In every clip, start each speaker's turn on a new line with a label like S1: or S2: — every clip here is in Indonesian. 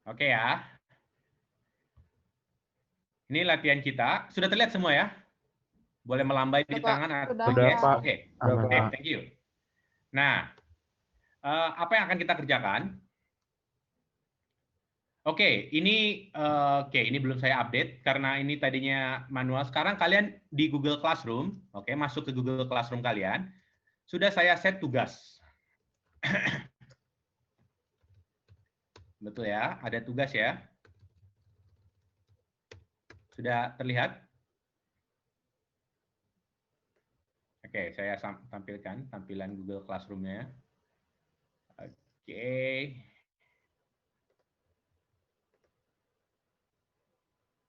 S1: Oke ya. Ini latihan kita. Sudah terlihat semua ya? Boleh melambai di tangan atau
S2: Sudah,
S1: yes?
S2: Pak.
S1: Oke.
S2: Sudah,
S1: Oke,
S2: Pak.
S1: thank you. Nah, apa yang akan kita kerjakan? Oke, ini belum saya update karena ini tadinya manual. Sekarang kalian di Google Classroom, oke, masuk ke Google Classroom kalian. Sudah saya set tugas. Betul ya, ada tugas ya. Sudah terlihat? Oke, saya tampilkan tampilan Google Classroom-nya. Oke.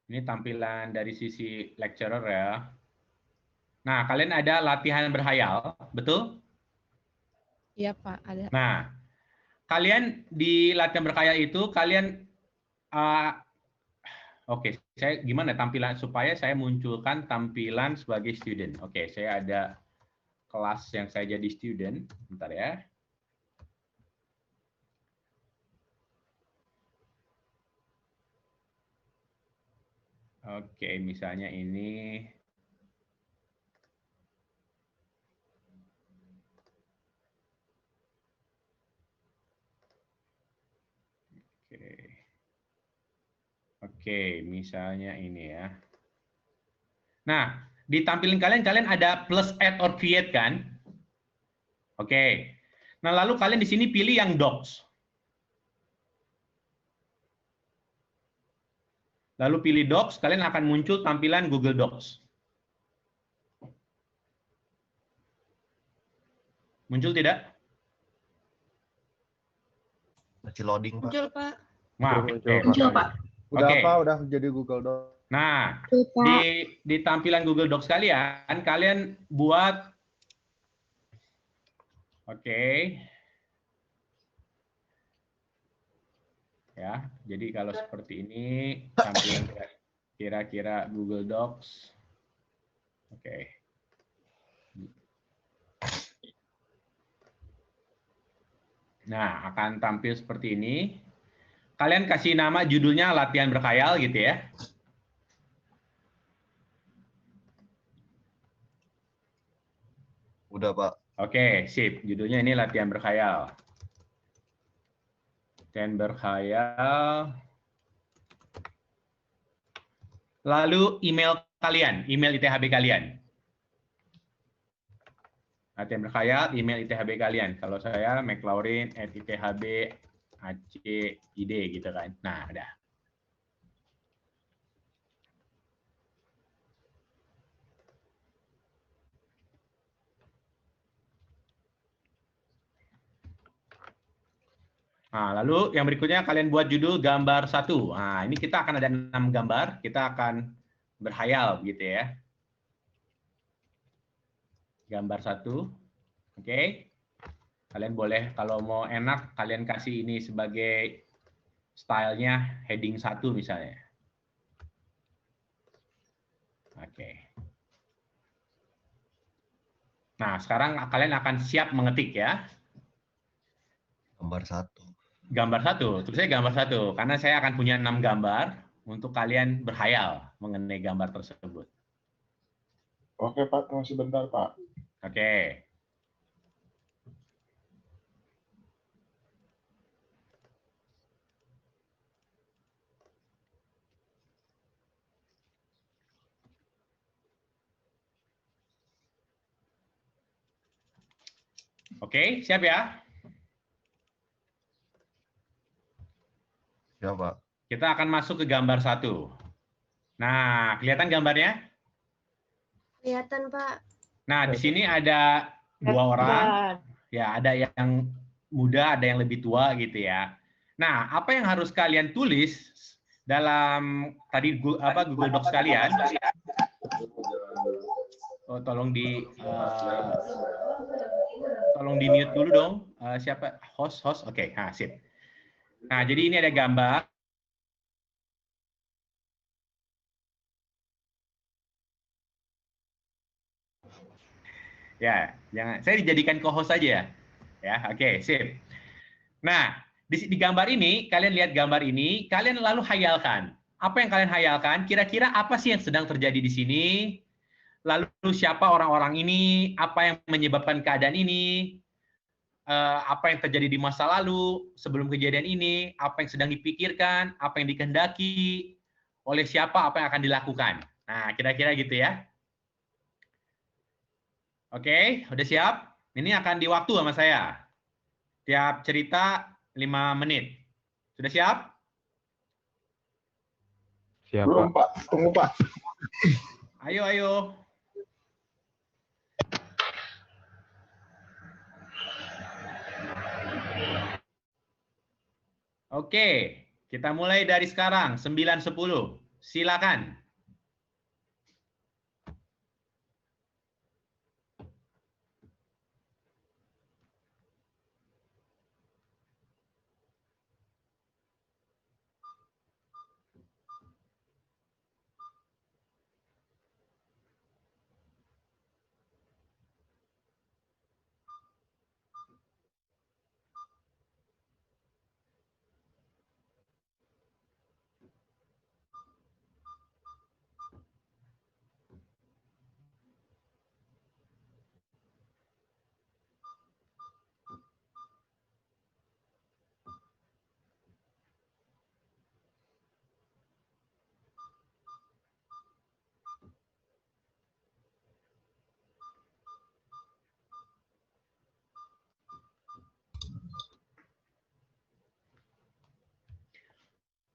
S1: Ini tampilan dari sisi lecturer ya. Nah, kalian ada latihan berhayal, betul?
S3: Iya, Pak, ada.
S1: Nah, kalian di latihan berhayal itu kalian oke, saya gimana tampilan supaya saya munculkan tampilan sebagai student. Oke, saya ada kelas yang saya jadi student. Bentar ya. Oke, misalnya ini. Oke, misalnya ini ya. Nah, di tampilan kalian ada plus add or create kan? Oke. Nah, lalu kalian di sini pilih yang docs. Lalu pilih docs, kalian akan muncul tampilan Google Docs. Muncul tidak?
S4: Masih loading, Pak.
S3: Muncul, Pak.
S1: Maaf.
S2: Muncul, Pak. Udah
S1: Oke.
S2: apa? Udah jadi Google Docs.
S1: Nah, di tampilan Google Docs kalian buat ya. Jadi kalau seperti ini tampilan kira-kira Google Docs. Oke. Nah, akan tampil seperti ini. Kalian kasih nama judulnya latihan berkhayal gitu ya.
S4: Udah, Pak.
S1: Oke, sip. Judulnya ini latihan berkhayal. Latihan berkhayal. Lalu email kalian, email ITHB kalian. Latihan berkhayal, email ITHB kalian. Kalau saya mclaurin@ithb.ac.id gitu kan. Nah, udah. Nah, lalu yang berikutnya kalian buat judul gambar 1. Nah, ini kita akan ada 6 gambar, kita akan berhayal gitu ya. Gambar 1. Oke. Kalian boleh kalau mau enak kalian kasih ini sebagai stylenya heading 1 misalnya. Oke. Nah, sekarang kalian akan siap mengetik ya.
S4: Gambar 1.
S1: Gambar 1, tulisnya gambar 1 karena saya akan punya 6 gambar untuk kalian berhayal mengenai gambar tersebut.
S2: Oke, Pak. Tunggu sebentar, Pak.
S1: Oke. Oke, siap ya?
S4: Ya, Pak.
S1: Kita akan masuk ke gambar 1. Nah, kelihatan gambarnya?
S5: Kelihatan, Pak.
S1: Nah, di sini ada 2 orang. Ya, ada yang muda, ada yang lebih tua gitu ya. Nah, apa yang harus kalian tulis dalam tadi Google Docs kalian? Oh, tolong di mute dulu dong. Siapa? Host. Oke, nah, sip. Nah, jadi ini ada gambar. Ya, jangan. Saya dijadikan co-host saja ya. Ya, oke, sip. Nah, Di gambar ini, kalian lihat gambar ini, kalian lalu hayalkan. Apa yang kalian hayalkan? Kira-kira apa sih yang sedang terjadi di sini? Lalu siapa orang-orang ini? Apa yang menyebabkan keadaan ini? Apa yang terjadi di masa lalu sebelum kejadian ini? Apa yang sedang dipikirkan? Apa yang dikehendaki? Oleh siapa? Apa yang akan dilakukan? Nah, kira-kira gitu ya. Oke, udah siap? Ini akan di waktu sama saya. Tiap cerita 5 menit. Sudah siap?
S2: Siap, belum, Pak. Tunggu, Pak.
S1: Ayo, ayo. Oke, kita mulai dari sekarang, 9.10. Silakan.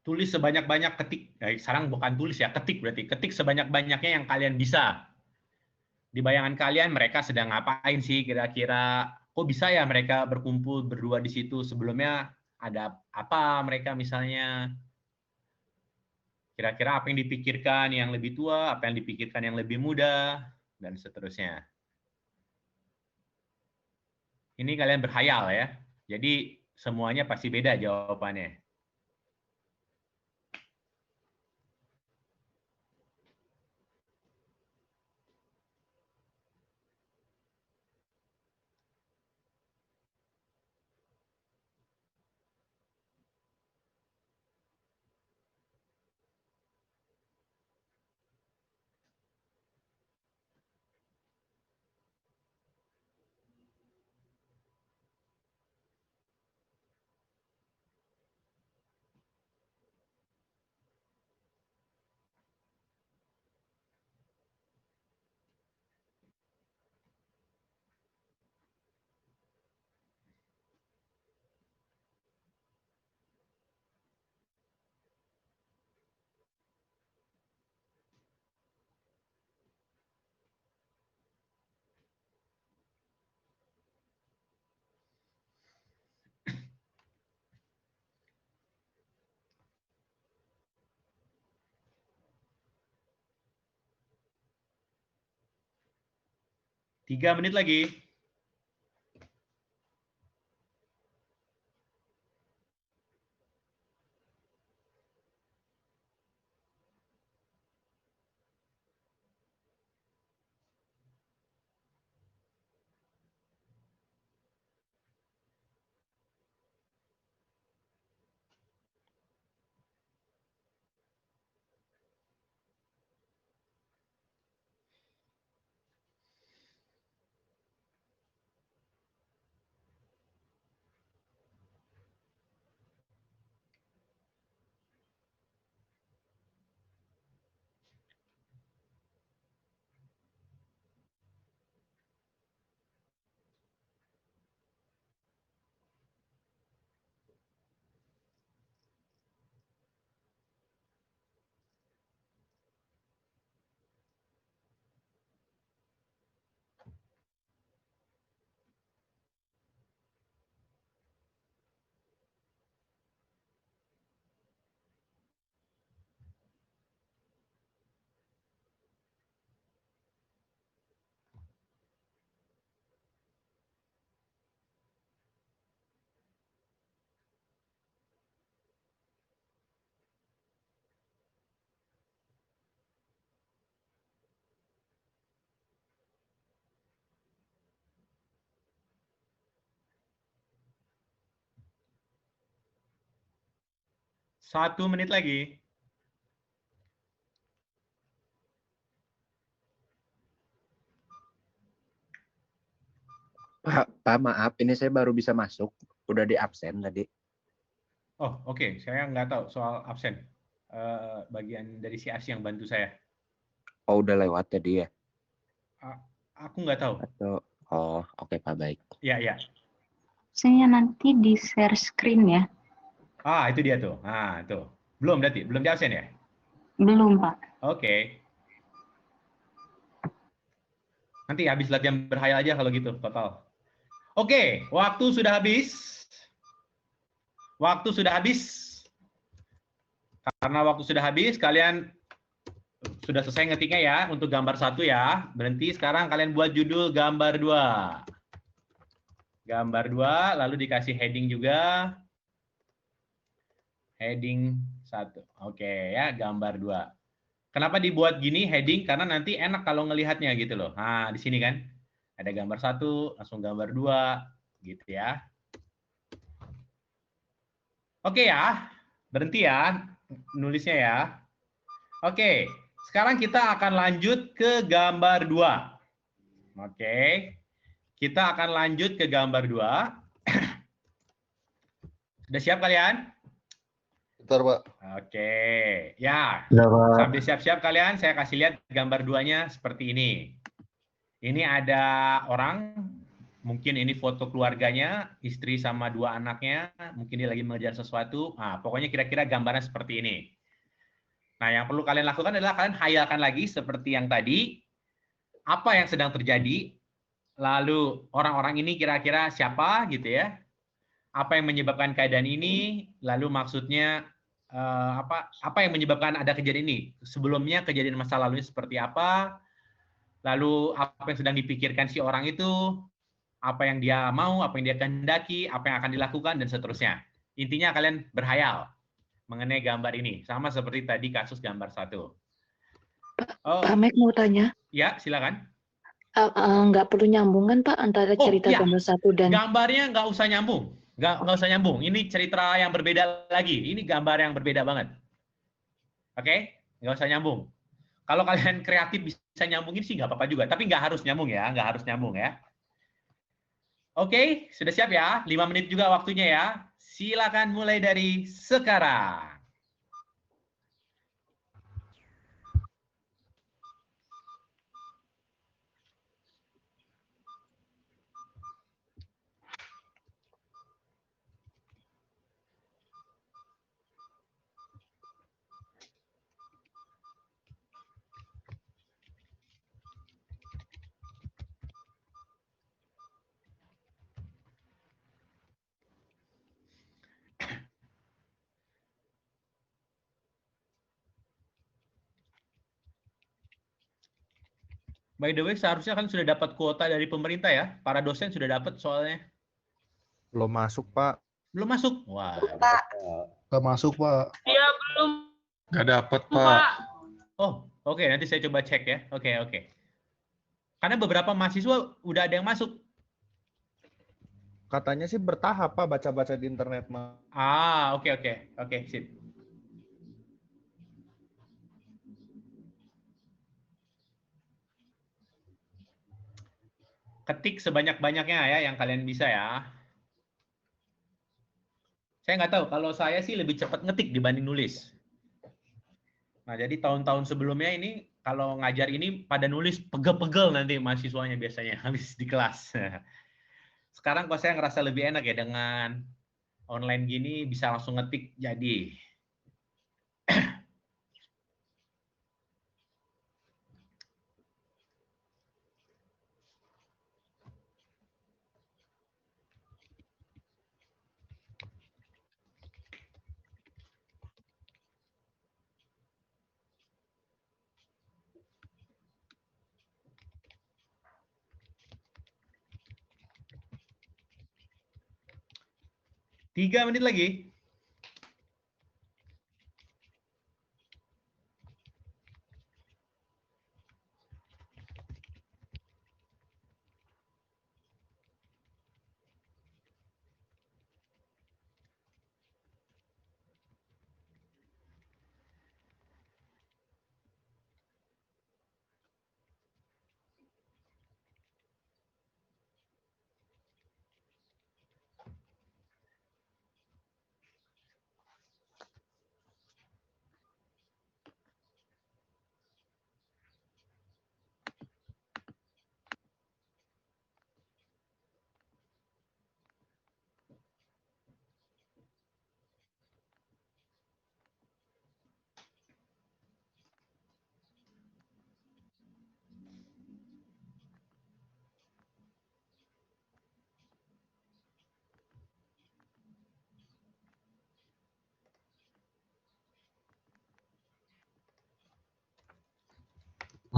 S1: Tulis sebanyak-banyak, ketik. Sekarang bukan tulis ya, ketik berarti. Ketik sebanyak-banyaknya yang kalian bisa. Di bayangan kalian mereka sedang ngapain sih kira-kira? Kok bisa ya mereka berkumpul berdua di situ? Sebelumnya ada apa mereka misalnya? Kira-kira apa yang dipikirkan yang lebih tua, apa yang dipikirkan yang lebih muda, dan seterusnya. Ini kalian berhayal ya. Jadi semuanya pasti beda jawabannya. Tiga menit lagi. 1 menit lagi.
S2: Pak, maaf, ini saya baru bisa masuk. Udah di absen tadi.
S1: Oh, oke. Saya nggak tahu soal absen. Bagian dari si Asi yang bantu saya.
S2: Oh, udah lewat tadi ya?
S1: Aku nggak tahu.
S2: Atau, oh, oke Pak, baik.
S1: Ya, ya.
S6: Saya nanti di share screen ya.
S1: Itu dia tuh. Nah, tuh. Belum berarti? Belum di absen ya?
S6: Belum, Pak.
S1: Oke. Nanti habis latihan berhayal aja kalau gitu, total. Oke, waktu sudah habis. Waktu sudah habis. Karena waktu sudah habis, kalian sudah selesai ngetiknya ya untuk gambar 1 ya. Berhenti, sekarang kalian buat judul gambar 2. Gambar 2, lalu dikasih heading juga. Heading 1. Oke ya, gambar 2. Kenapa dibuat gini heading? Karena nanti enak kalau ngelihatnya gitu loh. Nah, di sini kan ada gambar 1, langsung gambar 2 gitu ya. Oke ya, berhenti ya nulisnya ya. Oke, sekarang kita akan lanjut ke gambar 2. Oke, kita akan lanjut ke gambar 2. Sudah siap kalian?
S4: Bentar, Pak.
S1: Oke, ya.
S2: Ya, Pak.
S1: Sambil siap-siap kalian, saya kasih lihat gambar 2-nya seperti ini. Ini ada orang, mungkin ini foto keluarganya, istri sama 2 anaknya, mungkin dia lagi mengejar sesuatu. Nah, pokoknya kira-kira gambarnya seperti ini. Nah, yang perlu kalian lakukan adalah kalian hayalkan lagi seperti yang tadi, apa yang sedang terjadi, lalu orang-orang ini kira-kira siapa gitu ya, apa yang menyebabkan keadaan ini, lalu maksudnya apa yang menyebabkan ada kejadian ini, sebelumnya kejadian masa lalunya seperti apa, lalu apa yang sedang dipikirkan si orang itu, apa yang dia mau, apa yang dia kehendaki, apa yang akan dilakukan, dan seterusnya. Intinya kalian berhayal mengenai gambar ini, sama seperti tadi kasus gambar 1.
S3: Pak Mek mau tanya,
S1: Ya, silakan.
S3: nggak perlu nyambungan Pak antara cerita
S1: Iya.
S3: gambar 1 dan
S1: Gambarnya nggak usah nyambung. Nggak usah nyambung. Ini cerita yang berbeda lagi. Ini gambar yang berbeda banget. Oke? Nggak usah nyambung. Kalau kalian kreatif bisa nyambungin sih nggak apa-apa juga. Tapi nggak harus nyambung ya. Nggak harus nyambung ya. Oke, sudah siap ya? 5 menit juga waktunya ya. Silakan mulai dari sekarang. By the way, seharusnya kan sudah dapat kuota dari pemerintah ya. Para dosen sudah dapat soalnya.
S2: Belum masuk, Pak.
S1: Belum masuk? Wah.
S2: Nggak masuk, Pak.
S7: Iya, belum,
S2: Nggak dapat,
S7: Pak.
S1: Oh, oke. Nanti saya coba cek ya. Oke. Karena beberapa mahasiswa udah ada yang masuk.
S2: Katanya sih bertahap, Pak, baca-baca di internet, Pak.
S1: Oke. Oke, sip. Ketik sebanyak-banyaknya ya yang kalian bisa ya. Saya nggak tahu, kalau saya sih lebih cepat ngetik dibanding nulis. Nah, jadi tahun-tahun sebelumnya ini, kalau ngajar ini pada nulis pegel-pegel nanti mahasiswanya biasanya habis di kelas. Sekarang kok saya ngerasa lebih enak ya dengan online gini, bisa langsung ngetik jadi. Tiga menit lagi.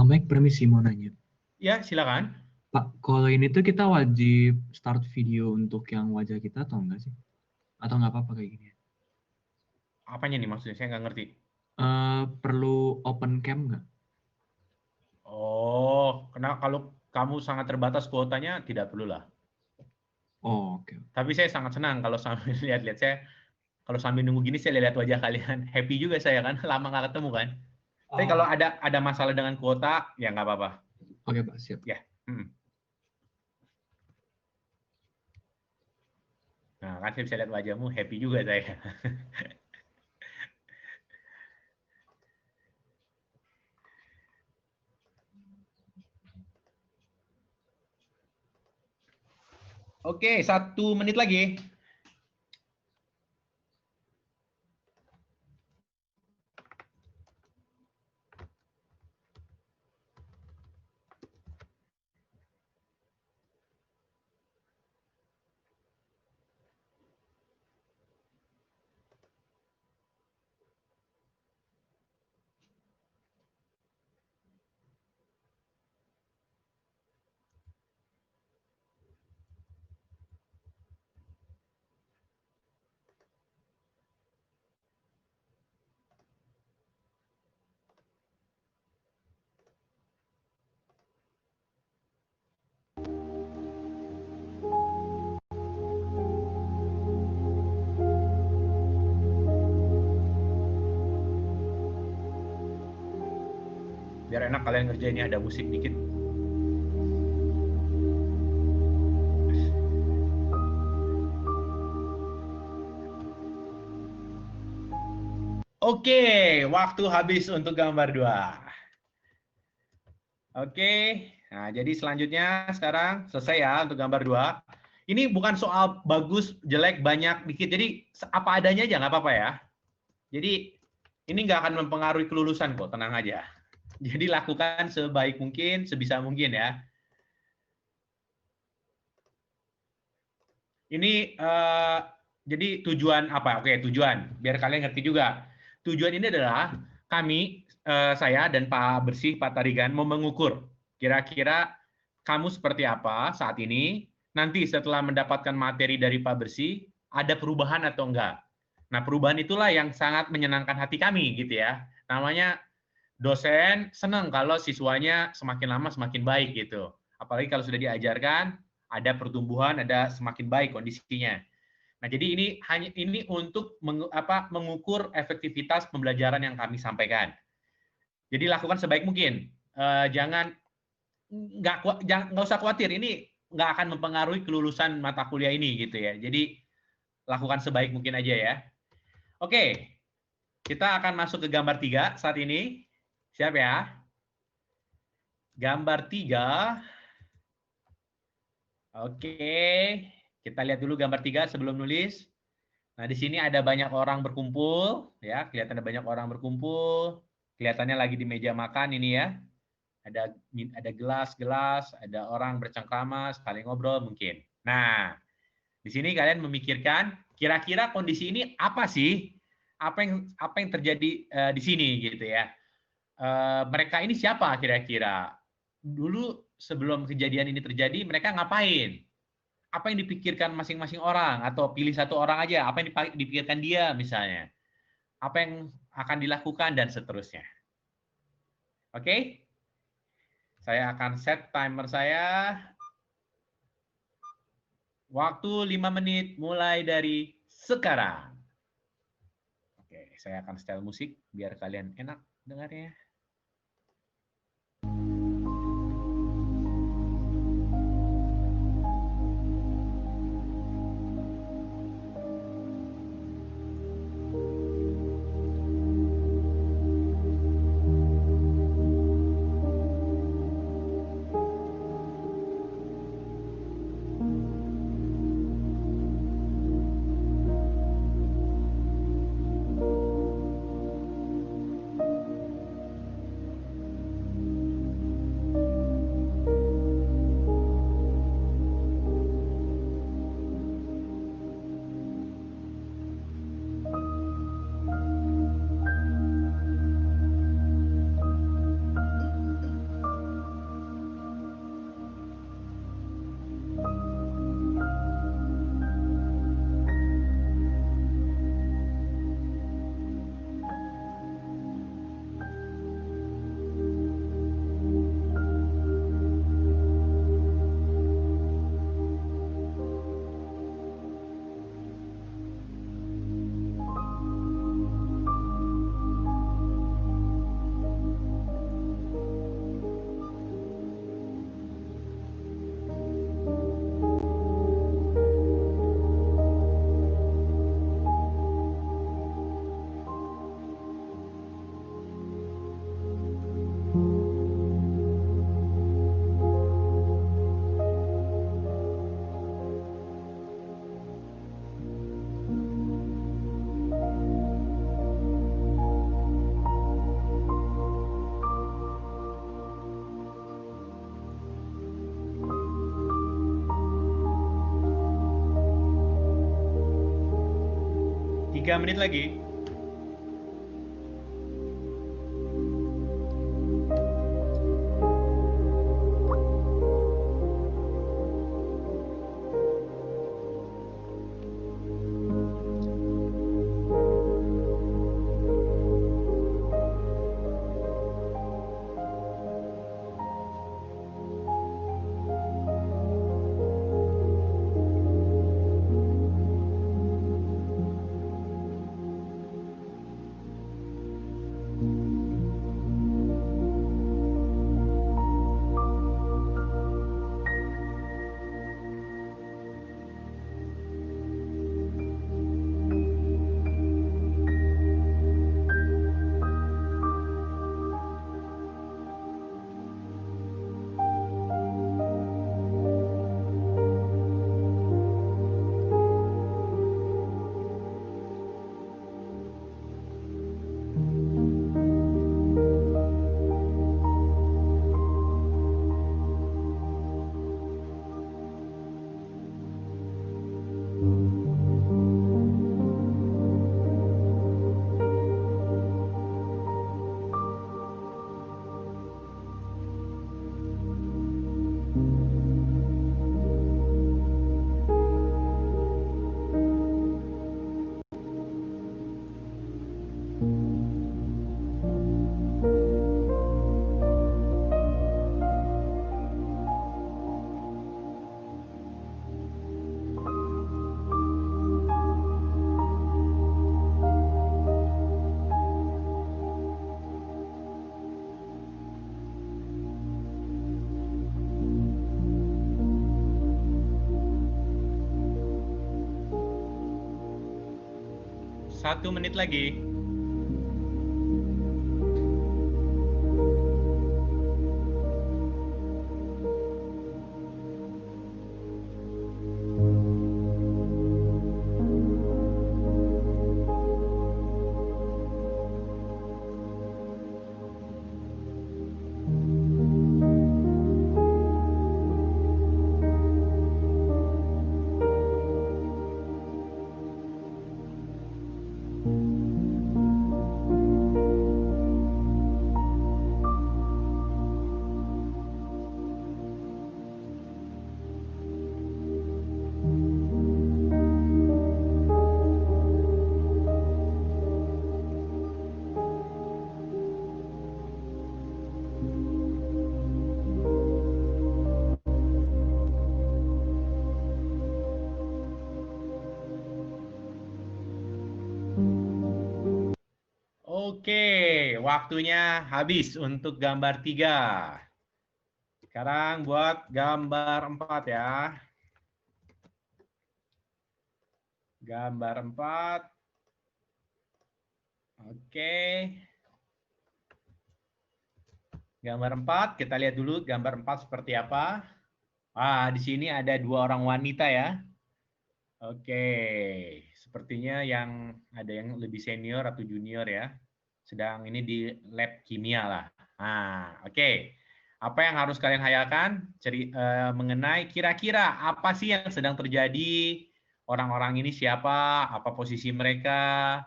S7: Pak Mike, permisi mau nanya.
S1: Ya, silakan.
S7: Pak, kalau ini tuh kita wajib start video untuk yang wajah kita atau enggak sih? Atau nggak apa-apa kayak gini?
S1: Apanya nih maksudnya? Saya nggak ngerti.
S7: Perlu open cam nggak?
S1: Oh, karena kalau kamu sangat terbatas kuotanya, tidak perlu lah.
S7: Oh, oke.
S1: Tapi saya sangat senang kalau sambil lihat-lihat saya, kalau sambil nunggu gini saya lihat wajah kalian. Happy juga saya kan, lama nggak ketemu kan. Tapi kalau ada masalah dengan kuota, ya nggak apa-apa.
S7: Oke, Pak, siap.
S1: Ya. Nah, kan saya bisa lihat wajahmu, happy juga saya. Oke, 1 menit lagi. Biar enak kalian ngerjainnya, ada musik dikit. Oke, waktu habis untuk gambar 2. Oke, nah jadi selanjutnya sekarang selesai ya untuk gambar 2. Ini bukan soal bagus, jelek, banyak, dikit. Jadi apa adanya aja, nggak apa-apa ya. Jadi ini nggak akan mempengaruhi kelulusan kok, tenang aja. Jadi lakukan sebaik mungkin, sebisa mungkin ya. Ini jadi tujuan apa? Oke, tujuan. Biar kalian ngerti juga. Tujuan ini adalah kami, saya dan Pak Bersih, Pak Tarigan, mau mengukur kira-kira kamu seperti apa saat ini. Nanti setelah mendapatkan materi dari Pak Bersih, ada perubahan atau enggak. Nah, perubahan itulah yang sangat menyenangkan hati kami, gitu ya. Namanya dosen senang kalau siswanya semakin lama semakin baik, gitu. Apalagi kalau sudah diajarkan, ada pertumbuhan, ada semakin baik kondisinya. Nah, jadi ini untuk mengukur efektivitas pembelajaran yang kami sampaikan. Jadi lakukan sebaik mungkin. Nggak usah khawatir. Ini nggak akan mempengaruhi kelulusan mata kuliah ini, gitu ya. Jadi lakukan sebaik mungkin aja ya. Oke, kita akan masuk ke gambar 3 saat ini. Siap ya? Gambar 3. Oke, kita lihat dulu gambar 3 sebelum nulis. Nah, di sini ada banyak orang berkumpul, ya, kelihatan ada banyak orang berkumpul. Kelihatannya lagi di meja makan ini ya. Ada gelas-gelas, ada orang bercengkrama, saling ngobrol mungkin. Nah, di sini kalian memikirkan kira-kira kondisi ini apa sih? Apa yang terjadi di sini gitu ya. Mereka ini siapa kira-kira? Dulu sebelum kejadian ini terjadi, mereka ngapain? Apa yang dipikirkan masing-masing orang? Atau pilih satu orang aja, apa yang dipikirkan dia misalnya? Apa yang akan dilakukan dan seterusnya. Oke? Saya akan set timer saya. Waktu 5 menit mulai dari sekarang. Oke, saya akan setel musik biar kalian enak dengarnya. 3 menit lagi. Satu menit lagi. Oke, waktunya habis untuk gambar 3. Sekarang buat gambar 4 ya. Gambar 4. Oke. Gambar 4, kita lihat dulu gambar 4 seperti apa. Di sini ada 2 orang wanita ya. Oke, sepertinya ada yang lebih senior atau junior ya. Sedang ini di lab kimia lah. Oke. Apa yang harus kalian hayalkan mengenai kira-kira apa sih yang sedang terjadi? Orang-orang ini siapa? Apa posisi mereka?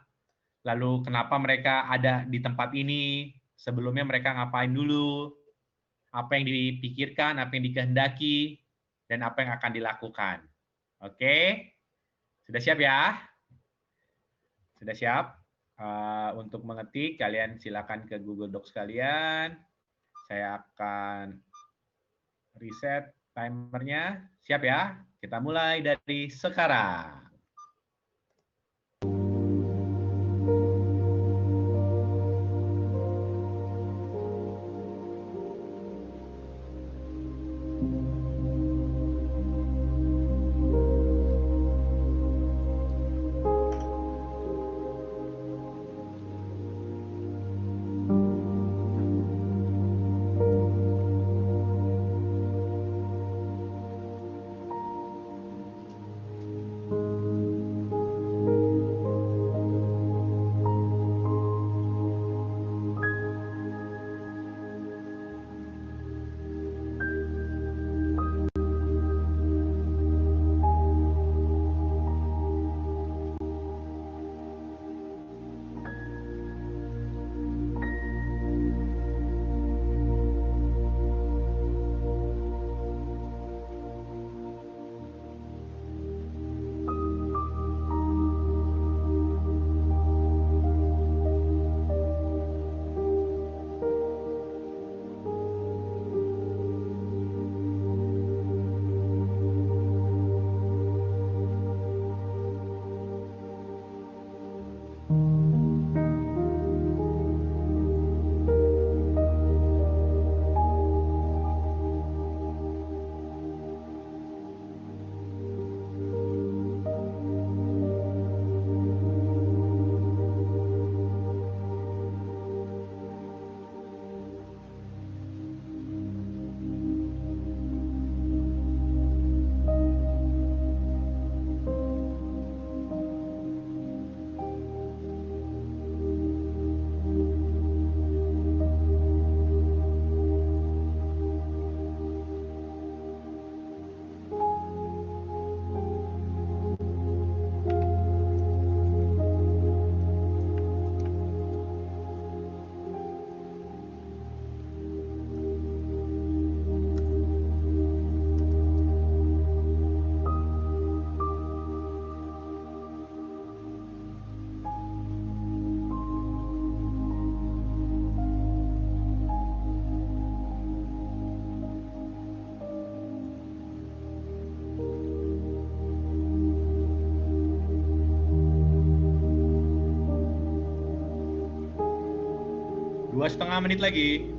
S1: Lalu kenapa mereka ada di tempat ini? Sebelumnya mereka ngapain dulu? Apa yang dipikirkan, apa yang dikehendaki, dan apa yang akan dilakukan. Oke? Sudah siap ya? Sudah siap? Untuk mengetik, kalian silakan ke Google Docs kalian. Saya akan reset timernya. Siap ya? Kita mulai dari sekarang. 2,5 menit lagi.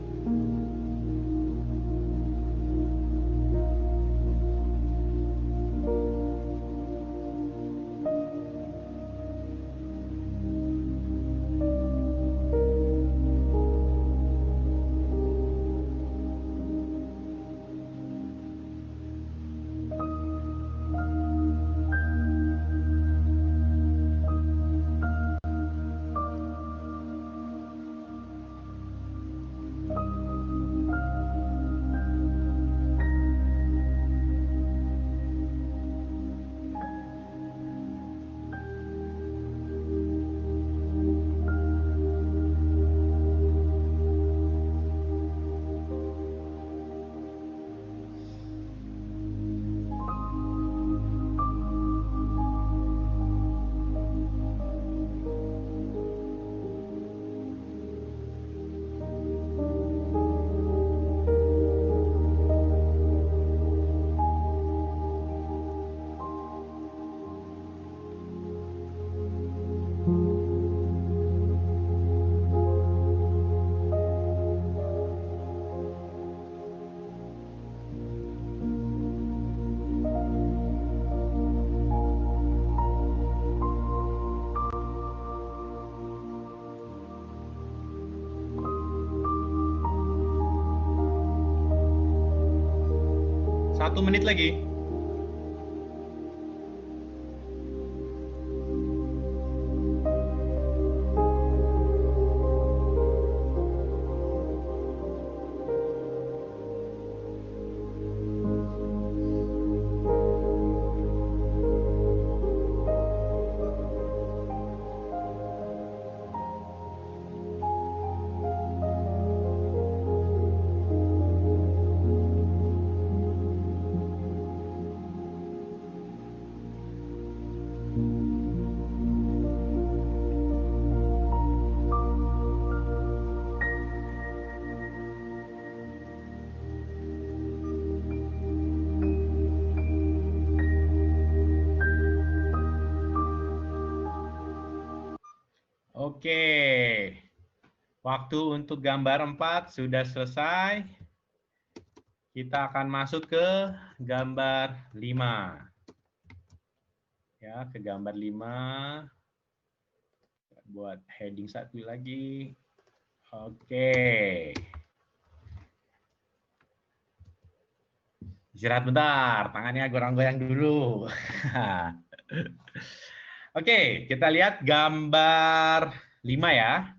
S1: Satu menit lagi. Oke, waktu untuk gambar 4 sudah selesai. Kita akan masuk ke gambar 5. Ya, ke gambar 5. Buat heading 1 lagi. Oke. Istirahat bentar, tangannya goyang-goyang dulu. Oke, kita lihat gambar 5 ya.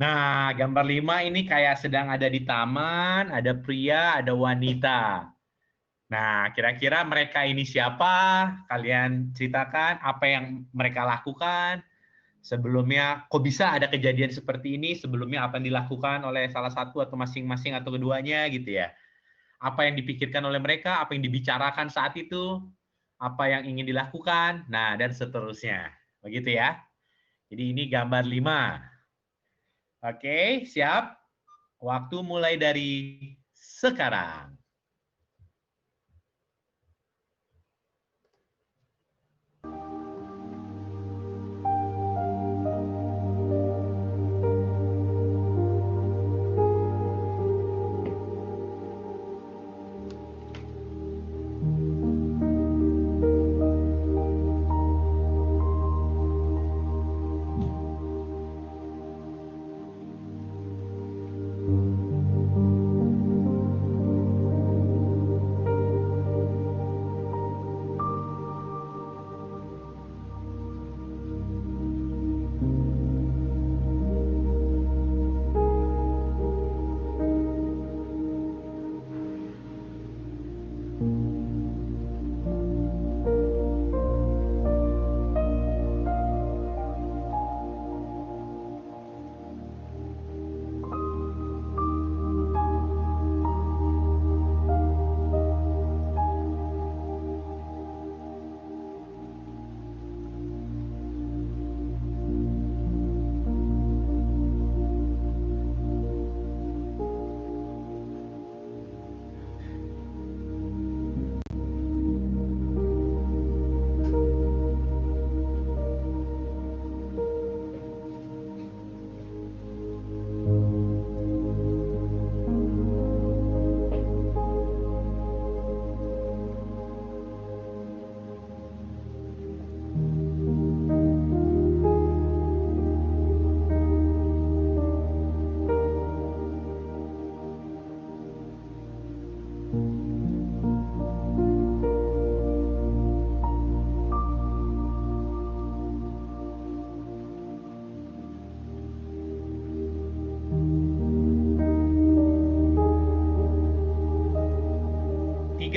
S1: Nah, gambar 5 ini kayak sedang ada di taman, ada pria, ada wanita. Nah, kira-kira mereka ini siapa? Kalian ceritakan apa yang mereka lakukan. Sebelumnya, kok bisa ada kejadian seperti ini? Sebelumnya apa yang dilakukan oleh salah satu atau masing-masing atau keduanya gitu ya. Apa yang dipikirkan oleh mereka, apa yang dibicarakan saat itu, apa yang ingin dilakukan, nah dan seterusnya. Begitu ya. Jadi ini gambar 5. Oke, siap? Waktu mulai dari sekarang.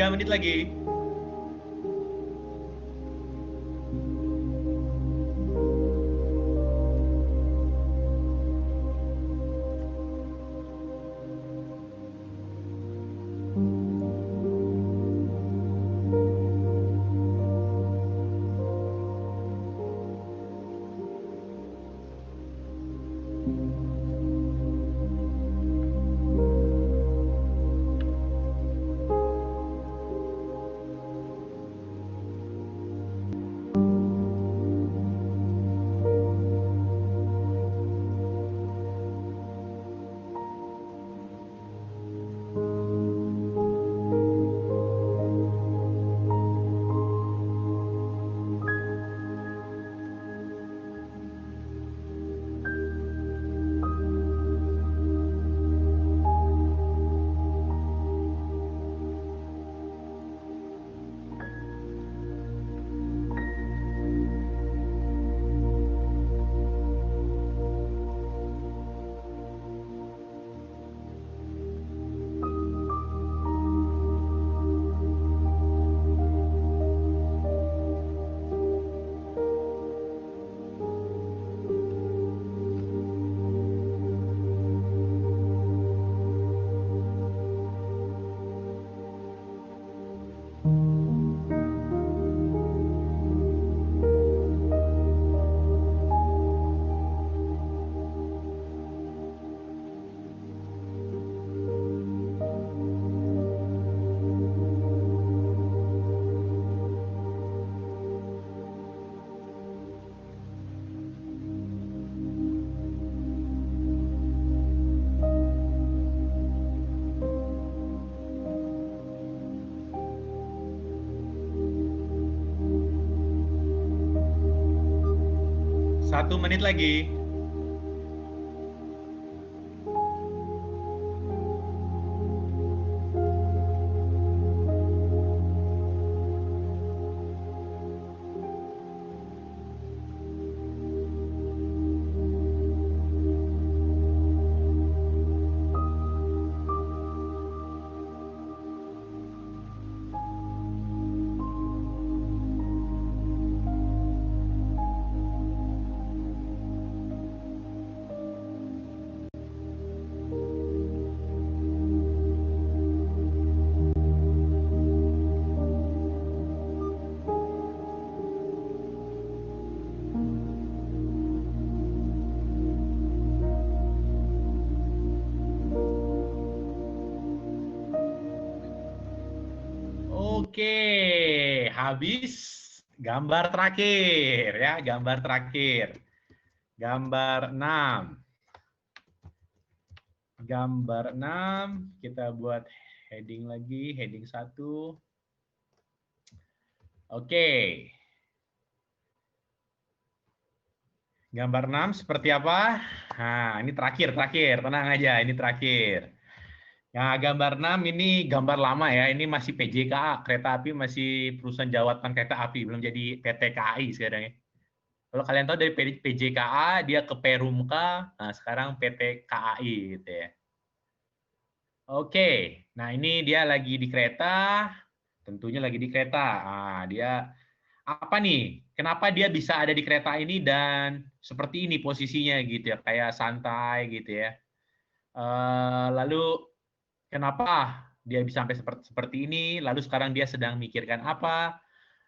S1: 3 menit lagi. Satu menit lagi. Oke, habis gambar terakhir ya, gambar terakhir. Gambar 6. Gambar 6 kita buat heading lagi, heading 1. Oke. Gambar 6 seperti apa? Nah, ini terakhir, tenang aja, ini terakhir. Nah, gambar 6 ini gambar lama ya, ini masih PJKA, kereta api masih perusahaan jawatan kereta api, belum jadi PT KAI sekarang ya. Kalau kalian tahu dari PJKA, dia ke Perumka, nah sekarang PT KAI gitu ya. Oke, nah ini dia lagi di kereta, tentunya lagi di kereta. Nah, dia apa nih? Kenapa dia bisa ada di kereta ini dan seperti ini posisinya gitu ya, kayak santai gitu ya. Lalu kenapa dia bisa sampai seperti ini? Lalu sekarang dia sedang mikirkan apa?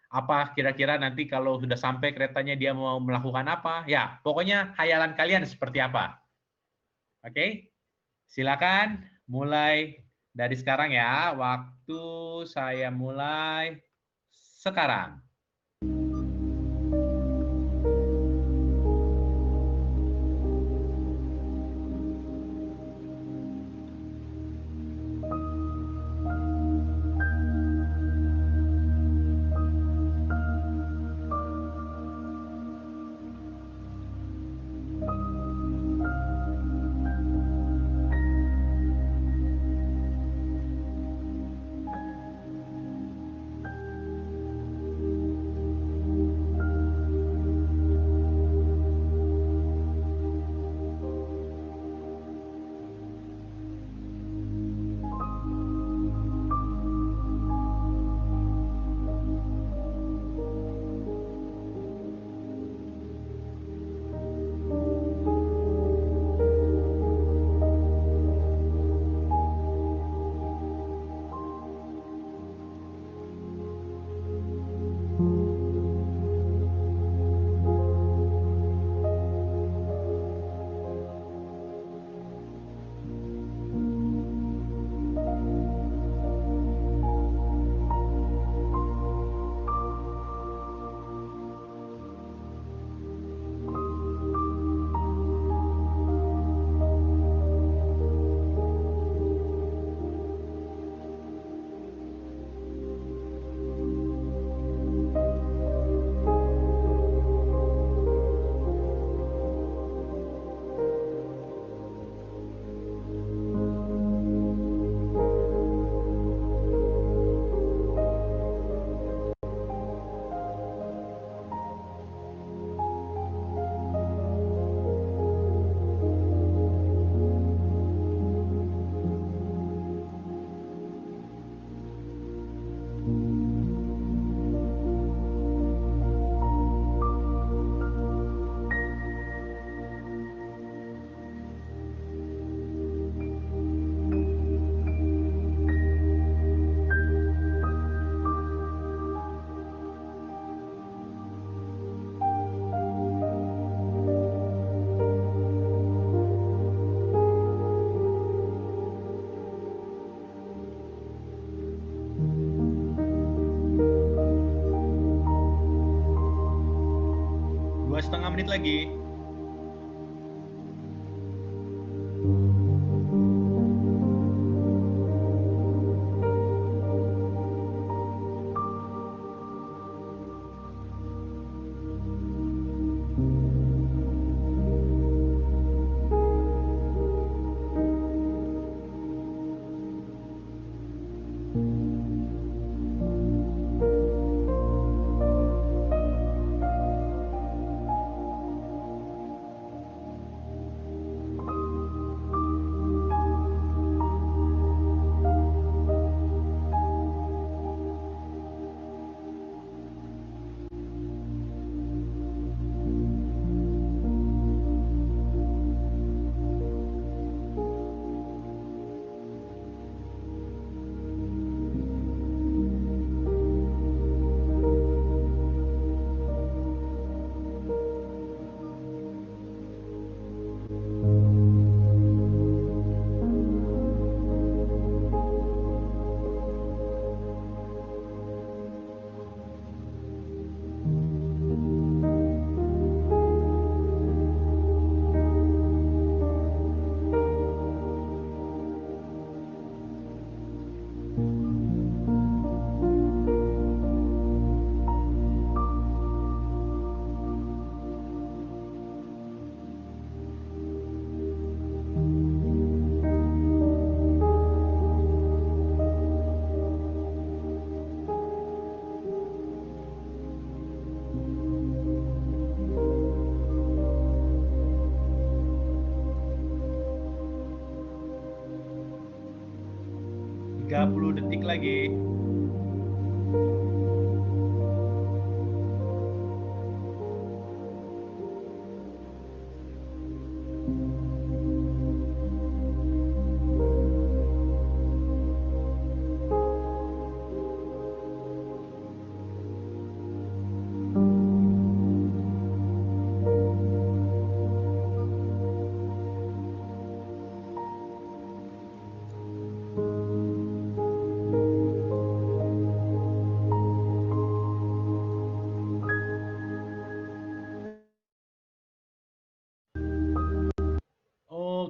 S1: Apa kira-kira nanti kalau sudah sampai keretanya dia mau melakukan apa? Ya, pokoknya khayalan kalian seperti apa? Oke? Silakan mulai dari sekarang ya. Waktu saya mulai sekarang. 2,5 menit lagi. Detik lagi.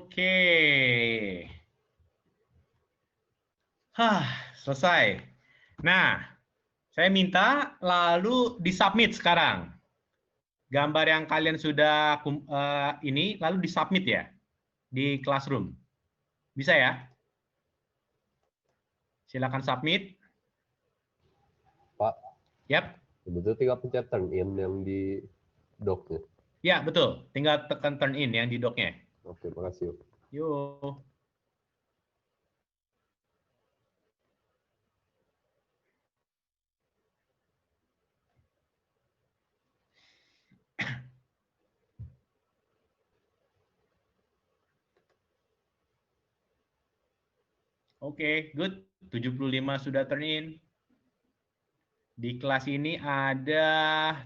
S1: Oke. Selesai. Nah, saya minta lalu disubmit sekarang. Gambar yang kalian sudah ini lalu disubmit ya di Classroom. Bisa ya? Silakan submit.
S8: Pak,
S1: Yap.
S8: betul tinggal pencet turn in yang di doc-nya.
S1: Ya, betul. Tinggal tekan turn in yang di doc-nya.
S8: Oke, makasih.
S1: Yuk. Oke, good. 75 sudah turn in. Di kelas ini ada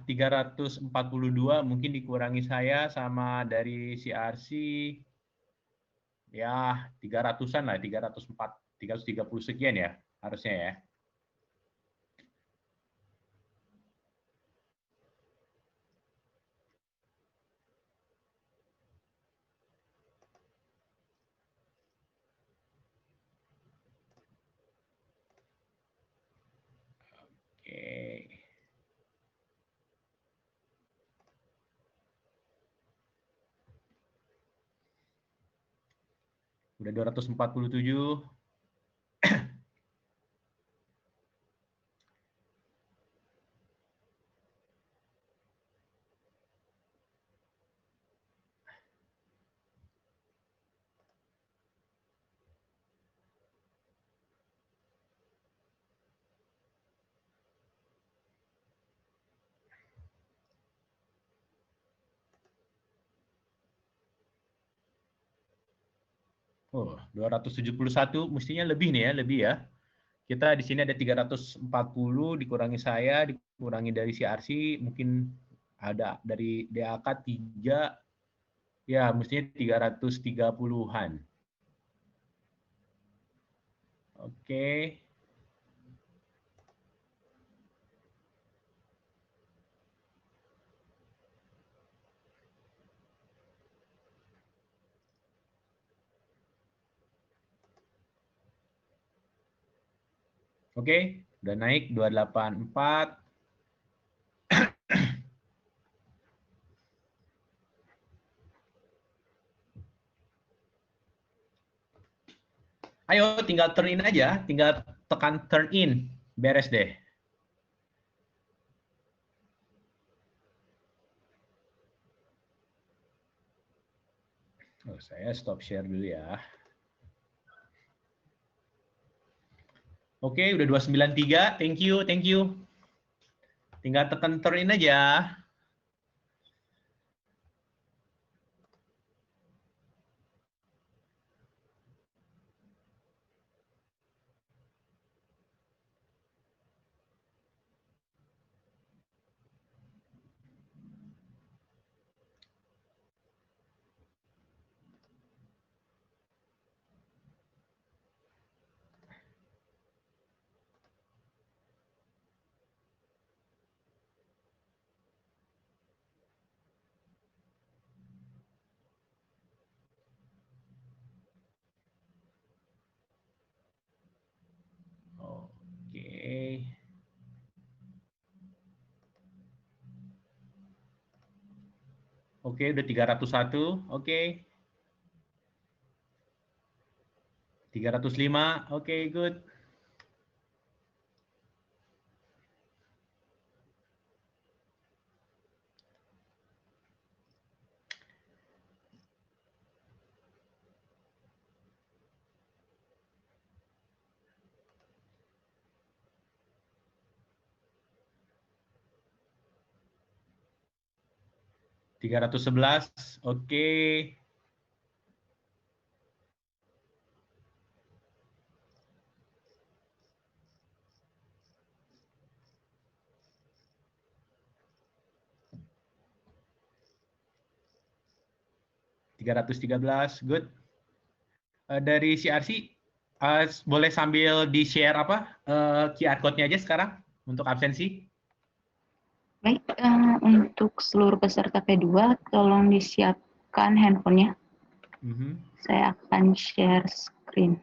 S1: 342, mungkin dikurangi saya sama dari CRC. Ya, 300-an lah, 304, 330 sekian ya, harusnya ya. Oke. Udah 247. Oh, 271 mestinya lebih nih ya, lebih ya. Kita di sini ada 340 dikurangi saya, dikurangi dari CRC, mungkin ada dari DAK 3, ya mestinya 330-an. Oke. Oke, udah naik 284. Ayo tinggal turn in aja, tinggal tekan turn in. Beres deh. Oh, saya stop share dulu ya. Oke, udah 293. Thank you, thank you. Tinggal tekan turn in aja. Oke. Oke, udah 301. Oke. 305. Oke, good. Tiga 311. Oke. Tiga 313. Good. Dari CRC boleh sambil di-share apa QR code-nya aja sekarang untuk absensi.
S6: Baik, untuk seluruh peserta P2, tolong disiapkan handphonenya. Saya akan share screen.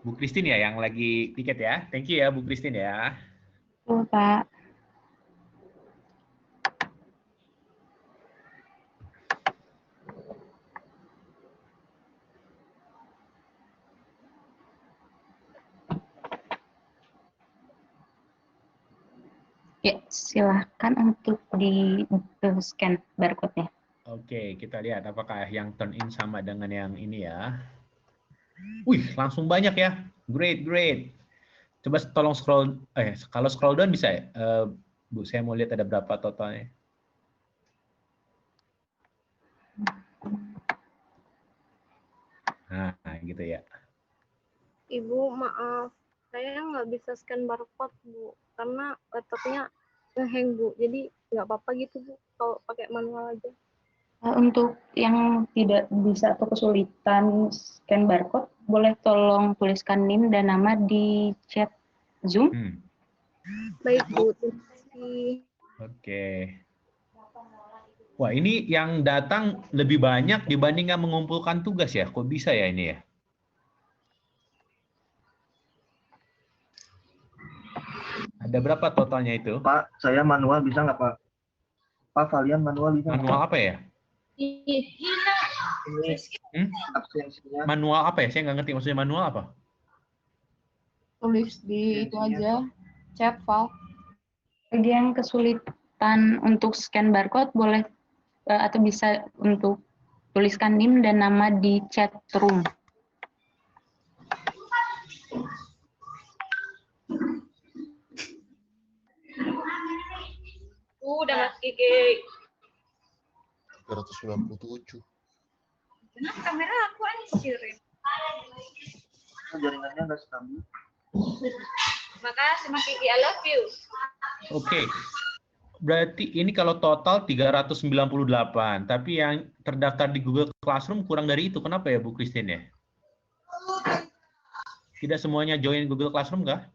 S1: Bu Christine ya yang lagi tiket ya. Thank you ya Bu Christine ya.
S6: Betul, Pak. Ya, silahkan untuk di-scan barcode-nya.
S1: Oke, kita lihat apakah yang turn in sama dengan yang ini ya. Wih, langsung banyak ya. Great, great. Coba tolong scroll, kalau scroll down bisa ya? Bu, saya mau lihat ada berapa totalnya. Nah, gitu ya.
S5: Ibu, maaf. Saya nggak bisa scan barcode, Bu. Karena laptopnya nge-hang, Bu. Jadi nggak apa-apa gitu, Bu. Kalau pakai manual aja.
S6: Untuk yang tidak bisa atau kesulitan scan barcode, boleh tolong tuliskan NIM dan nama di chat Zoom.
S5: Baik, Bu. Terima kasih.
S1: Oke. Wah, ini yang datang lebih banyak dibandingkan mengumpulkan tugas ya? Kok bisa ya ini ya? Ada berapa totalnya itu?
S9: Pak, saya manual bisa nggak, Pak? Pak, kalian manual bisa nggak?
S1: Manual apa ya?
S9: Ini absensinya.
S1: Manual apa ya? Saya nggak ngerti maksudnya manual apa?
S10: Tulis di itu aja, chat file.
S6: Bagi yang kesulitan untuk scan barcode, boleh atau bisa untuk tuliskan NIM dan nama di chat room.
S10: Udah Mas Kiki.
S4: 397.
S10: Kenapa kamera aku anjirin?
S9: Jaringannya nggak stabil.
S10: Makasih Mas Kiki, I love you.
S1: Oke. Berarti ini kalau total 398, tapi yang terdaftar di Google Classroom kurang dari itu. Kenapa ya Bu Christine ya? Tidak semuanya join Google Classroom kah?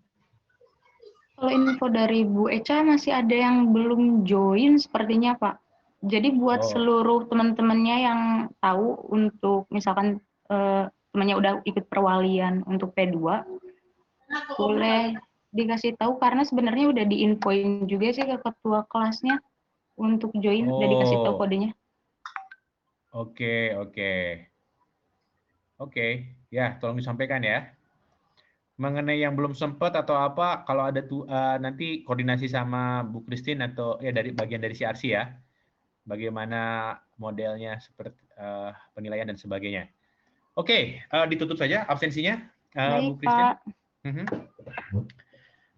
S6: Kalau info dari Bu Eca masih ada yang belum join sepertinya, Pak. Jadi buat seluruh teman-temannya yang tahu untuk misalkan temannya udah ikut perwalian untuk P2, boleh dikasih tahu karena sebenarnya udah diinfoin juga sih ke ketua kelasnya untuk join, udah dikasih tahu kodenya.
S1: Oke. Ya, tolong disampaikan ya. Mengenai yang belum sempat atau apa, kalau ada nanti koordinasi sama Bu Christine atau ya dari bagian dari CRC ya, bagaimana modelnya seperti penilaian dan sebagainya. Oke, ditutup saja absensinya, Bu
S6: Baik,
S1: Christine.
S6: Pak.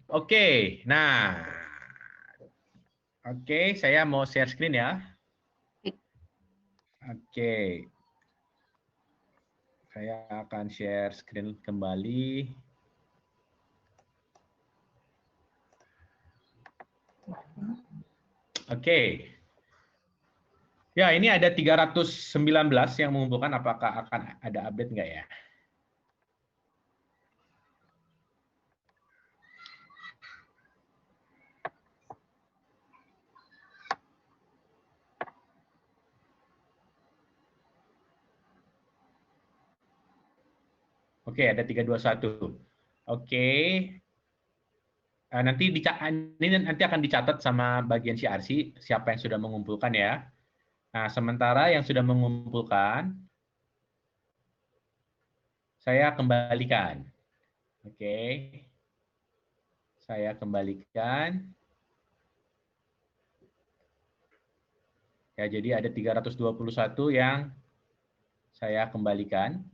S1: Oke, nah, saya mau share screen ya. Oke, saya akan share screen kembali. Oke. Ya, ini ada 319 yang mengumpulkan. Apakah akan ada update nggak ya? Oke, ada 321. Oke. Nanti akan dicatat sama bagian CRC siapa yang sudah mengumpulkan ya. Nah, sementara yang sudah mengumpulkan, saya kembalikan. Oke. Saya kembalikan. Ya, jadi ada 321 yang saya kembalikan.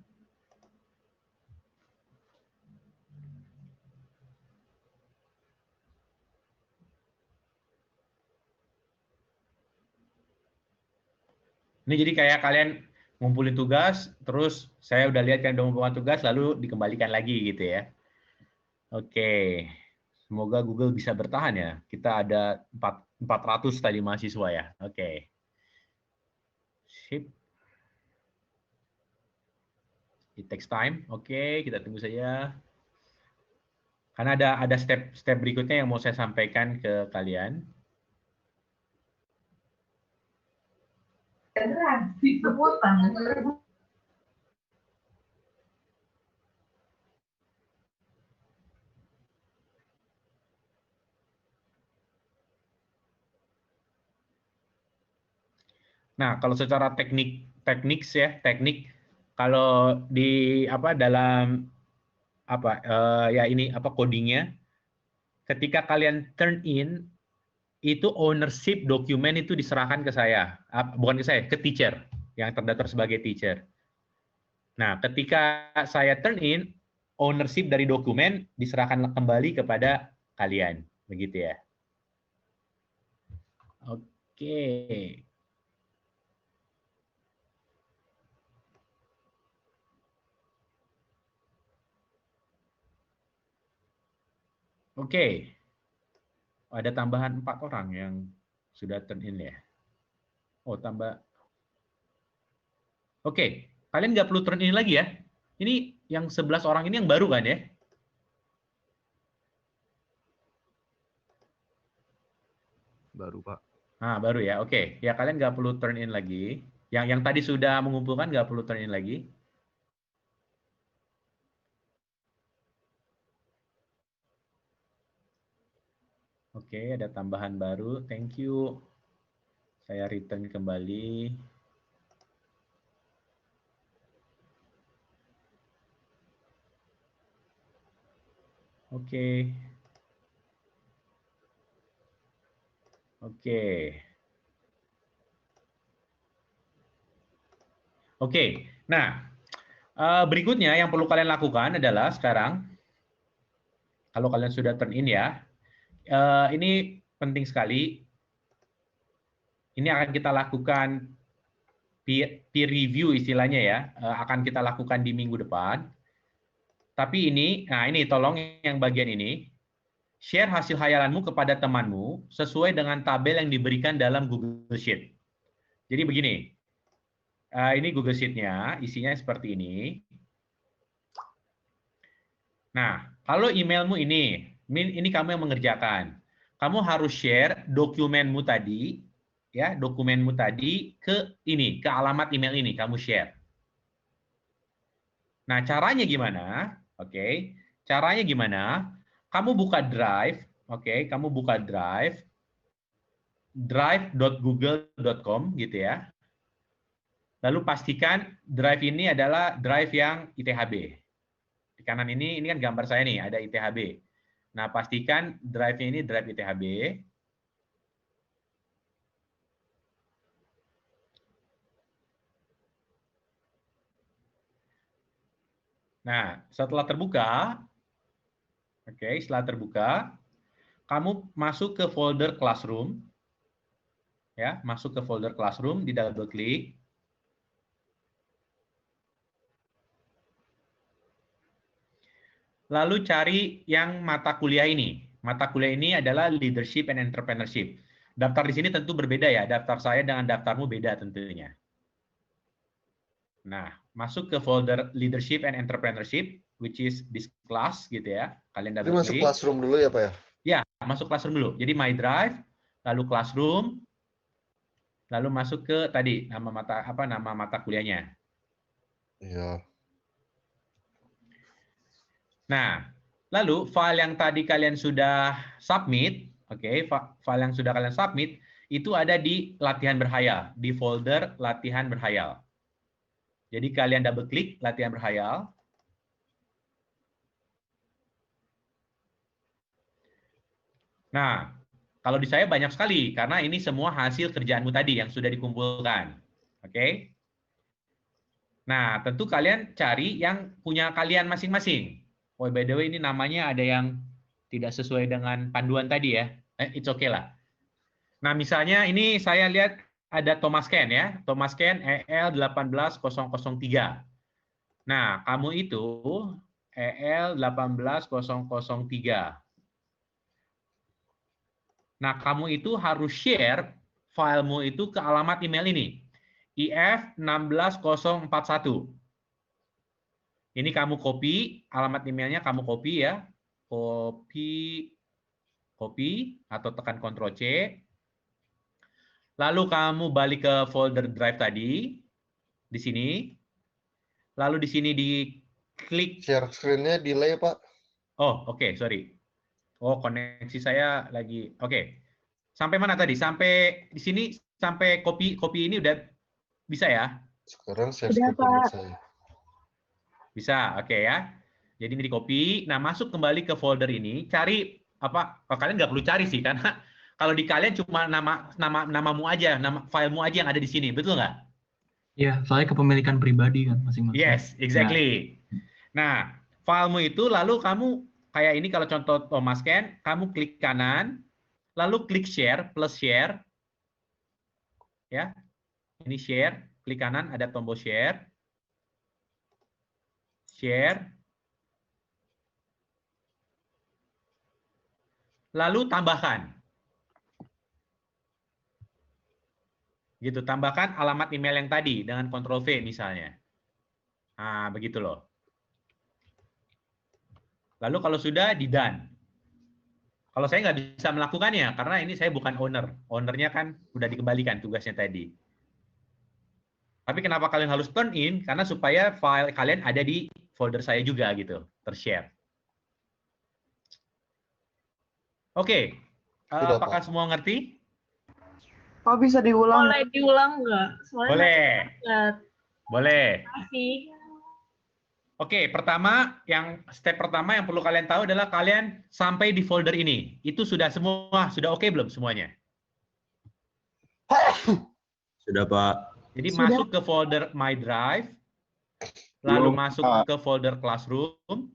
S1: Ini jadi kayak kalian ngumpulin tugas, terus saya udah lihat kalian udah mengumpulkan tugas, lalu dikembalikan lagi gitu ya. Oke, semoga Google bisa bertahan ya. Kita ada 400 tadi mahasiswa ya. Oke. Sip. It takes time. Oke, kita tunggu saja. Karena ada step berikutnya yang mau saya sampaikan ke kalian. Nah, kalau secara teknik kalau di dalam codingnya, ketika kalian turn in itu ownership dokumen itu diserahkan ke saya, bukan ke saya, ke teacher yang terdaftar sebagai teacher. Nah, ketika saya turn in, ownership dari dokumen diserahkan kembali kepada kalian, begitu ya. Oke. Oke. Ada tambahan 4 orang yang sudah turn in ya. Oh, tambah. Oke, kalian nggak perlu turn in lagi ya. Ini yang 11 orang ini yang baru kan ya?
S2: Baru, Pak.
S1: Nah, baru ya. Oke, ya kalian nggak perlu turn in lagi. Yang tadi sudah mengumpulkan nggak perlu turn in lagi. Oke, ada tambahan baru. Thank you. Saya return kembali. Oke. Nah, berikutnya yang perlu kalian lakukan adalah sekarang, kalau kalian sudah turn in ya, ini penting sekali. Ini akan kita lakukan peer review istilahnya ya, akan kita lakukan di minggu depan. Tapi ini tolong yang bagian ini, share hasil hayalanmu kepada temanmu sesuai dengan tabel yang diberikan dalam Google Sheet. Jadi begini, ini Google Sheet-nya, isinya seperti ini. Nah, kalau emailmu ini kamu yang mengerjakan. Kamu harus share dokumenmu tadi, ya, dokumenmu tadi ke alamat email ini, kamu share. Nah, caranya gimana? Oke, caranya gimana? Kamu buka Drive, oke, kamu buka Drive, drive.google.com gitu ya. Lalu pastikan Drive ini adalah Drive yang ITHB. Di kanan ini kan gambar saya nih, ada ITHB. Nah, pastikan Drive-nya ini Drive ITHB. Nah, setelah terbuka, oke, setelah terbuka, kamu masuk ke folder Classroom, ya, masuk ke folder Classroom, di double klik. Lalu cari yang mata kuliah ini. Mata kuliah ini adalah Leadership and Entrepreneurship. Daftar di sini tentu berbeda ya, daftar saya dengan daftarmu beda tentunya. Nah, masuk ke folder Leadership and Entrepreneurship, which is this class gitu ya. Kalian
S4: Ini
S1: double
S4: masuk
S1: klik.
S4: Classroom dulu ya Pak ya?
S1: Ya, masuk Classroom dulu. Jadi My Drive, lalu Classroom, lalu masuk ke tadi nama mata kuliahnya.
S4: Iya.
S1: Nah, lalu file yang tadi kalian sudah submit, oke, file yang sudah kalian submit itu ada di latihan berhayal, di folder latihan berhayal. Jadi kalian double klik latihan berhayal. Nah, kalau di saya banyak sekali karena ini semua hasil kerjaanmu tadi yang sudah dikumpulkan. Oke? Nah, tentu kalian cari yang punya kalian masing-masing. Oh, by the way ini namanya ada yang tidak sesuai dengan panduan tadi ya. It's okay lah. Nah, misalnya ini saya lihat ada Thomas Ken ya, Thomas Ken EL 18003. Nah, kamu itu EL 18003. Nah, kamu itu harus share filemu itu ke alamat email ini, if16041. Ini kamu copy, alamat emailnya kamu copy ya, copy atau tekan Ctrl C. Lalu kamu balik ke folder drive tadi, di sini. Lalu di sini diklik.
S4: Share screen-nya delay, Pak.
S1: Oh, oke, sorry. Oh, koneksi saya lagi. Oke. Sampai mana tadi? Sampai di sini, sampai copy ini udah bisa ya?
S4: Sekarang share screen saya.
S1: Bisa, oke ya. Jadi ini di copy. Nah, masuk kembali ke folder ini. Cari apa? Kalian nggak perlu cari sih, karena kalau di kalian cuma namamu aja, nama filemu aja yang ada di sini, betul nggak?
S7: Iya, soalnya kepemilikan pribadi kan masing-masing.
S1: Yes, exactly. Nah, filemu itu lalu kamu kayak ini kalau contoh Thomas Ken, kamu klik kanan, lalu klik share plus share, ya. Ini share, klik kanan ada tombol share, lalu tambahkan. Gitu, tambahkan alamat email yang tadi dengan Ctrl V misalnya. Nah, begitu loh. Lalu kalau sudah di done. Kalau saya nggak bisa melakukannya karena ini saya bukan owner. Ownernya kan udah dikembalikan tugasnya tadi. Tapi kenapa kalian harus turn in? Karena supaya file kalian ada di folder saya juga gitu, tershare. Oke, apakah semua ngerti?
S11: Oh, bisa diulang?
S10: Boleh diulang nggak?
S1: Boleh.
S10: Makasih.
S1: Oke, step pertama yang perlu kalian tahu adalah kalian sampai di folder ini. Itu sudah sudah oke belum semuanya?
S12: Sudah, Pak.
S1: Jadi masuk ke folder My Drive, lalu masuk ke folder Classroom,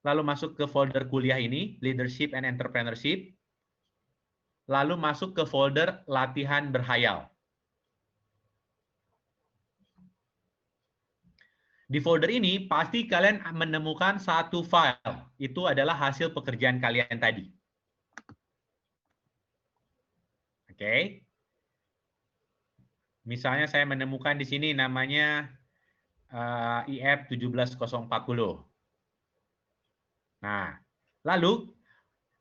S1: lalu masuk ke folder kuliah ini, Leadership and Entrepreneurship, lalu masuk ke folder latihan berhayal. Di folder ini pasti kalian menemukan satu file. Itu adalah hasil pekerjaan kalian tadi. Oke. Misalnya saya menemukan di sini namanya IF 17040. Nah, lalu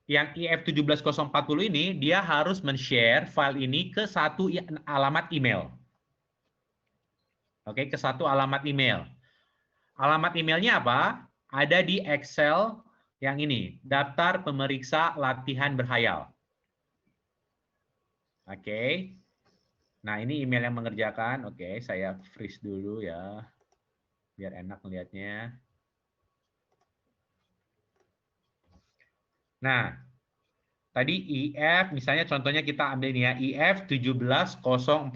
S1: yang IF 17040 ini dia harus men-share file ini ke satu alamat email. Oke, ke satu alamat email. Alamat emailnya apa? Ada di Excel yang ini, daftar pemeriksa latihan berhayal. Oke. Nah, ini email yang mengerjakan. Oke, saya freeze dulu ya. Biar enak melihatnya. Nah, tadi IF, misalnya contohnya kita ambil ini ya, IF 17040.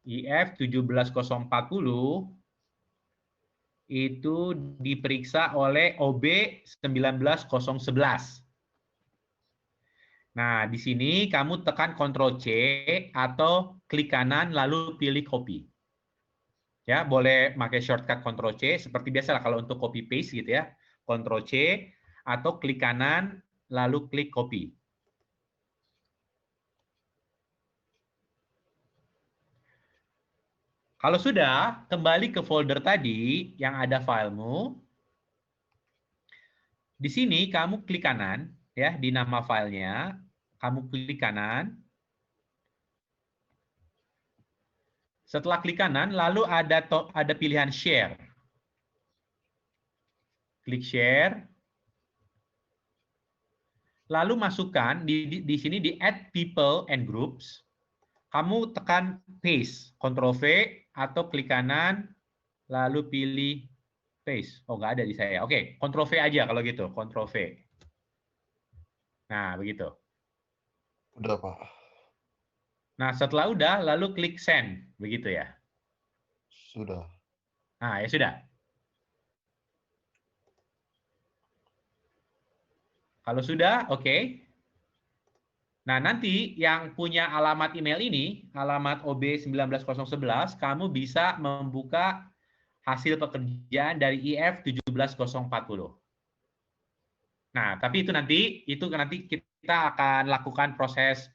S1: IF 17040 itu diperiksa oleh OB 19011. Nah, di sini kamu tekan Ctrl C atau klik kanan lalu pilih copy. Ya, boleh pakai shortcut Ctrl C seperti biasa lah kalau untuk copy paste gitu ya. Ctrl C atau klik kanan lalu klik copy. Kalau sudah, kembali ke folder tadi yang ada filemu. Di sini kamu klik kanan ya di nama filenya, kamu klik kanan. Setelah klik kanan, lalu ada pilihan share. Klik share. Lalu masukkan di sini di add people and groups. Kamu tekan paste, Ctrl V atau klik kanan, lalu pilih paste. Oh, nggak ada di saya. Oke, Ctrl V aja kalau gitu, Ctrl V. Nah, begitu.
S4: Udah, Pak.
S1: Nah, setelah udah, lalu klik send, begitu ya.
S4: Sudah.
S1: Nah, ya sudah. Kalau sudah, oke. Nah, nanti yang punya alamat email ini, alamat OB 19011, kamu bisa membuka hasil pekerjaan dari IF 17040. Nah, tapi itu nanti kita akan lakukan proses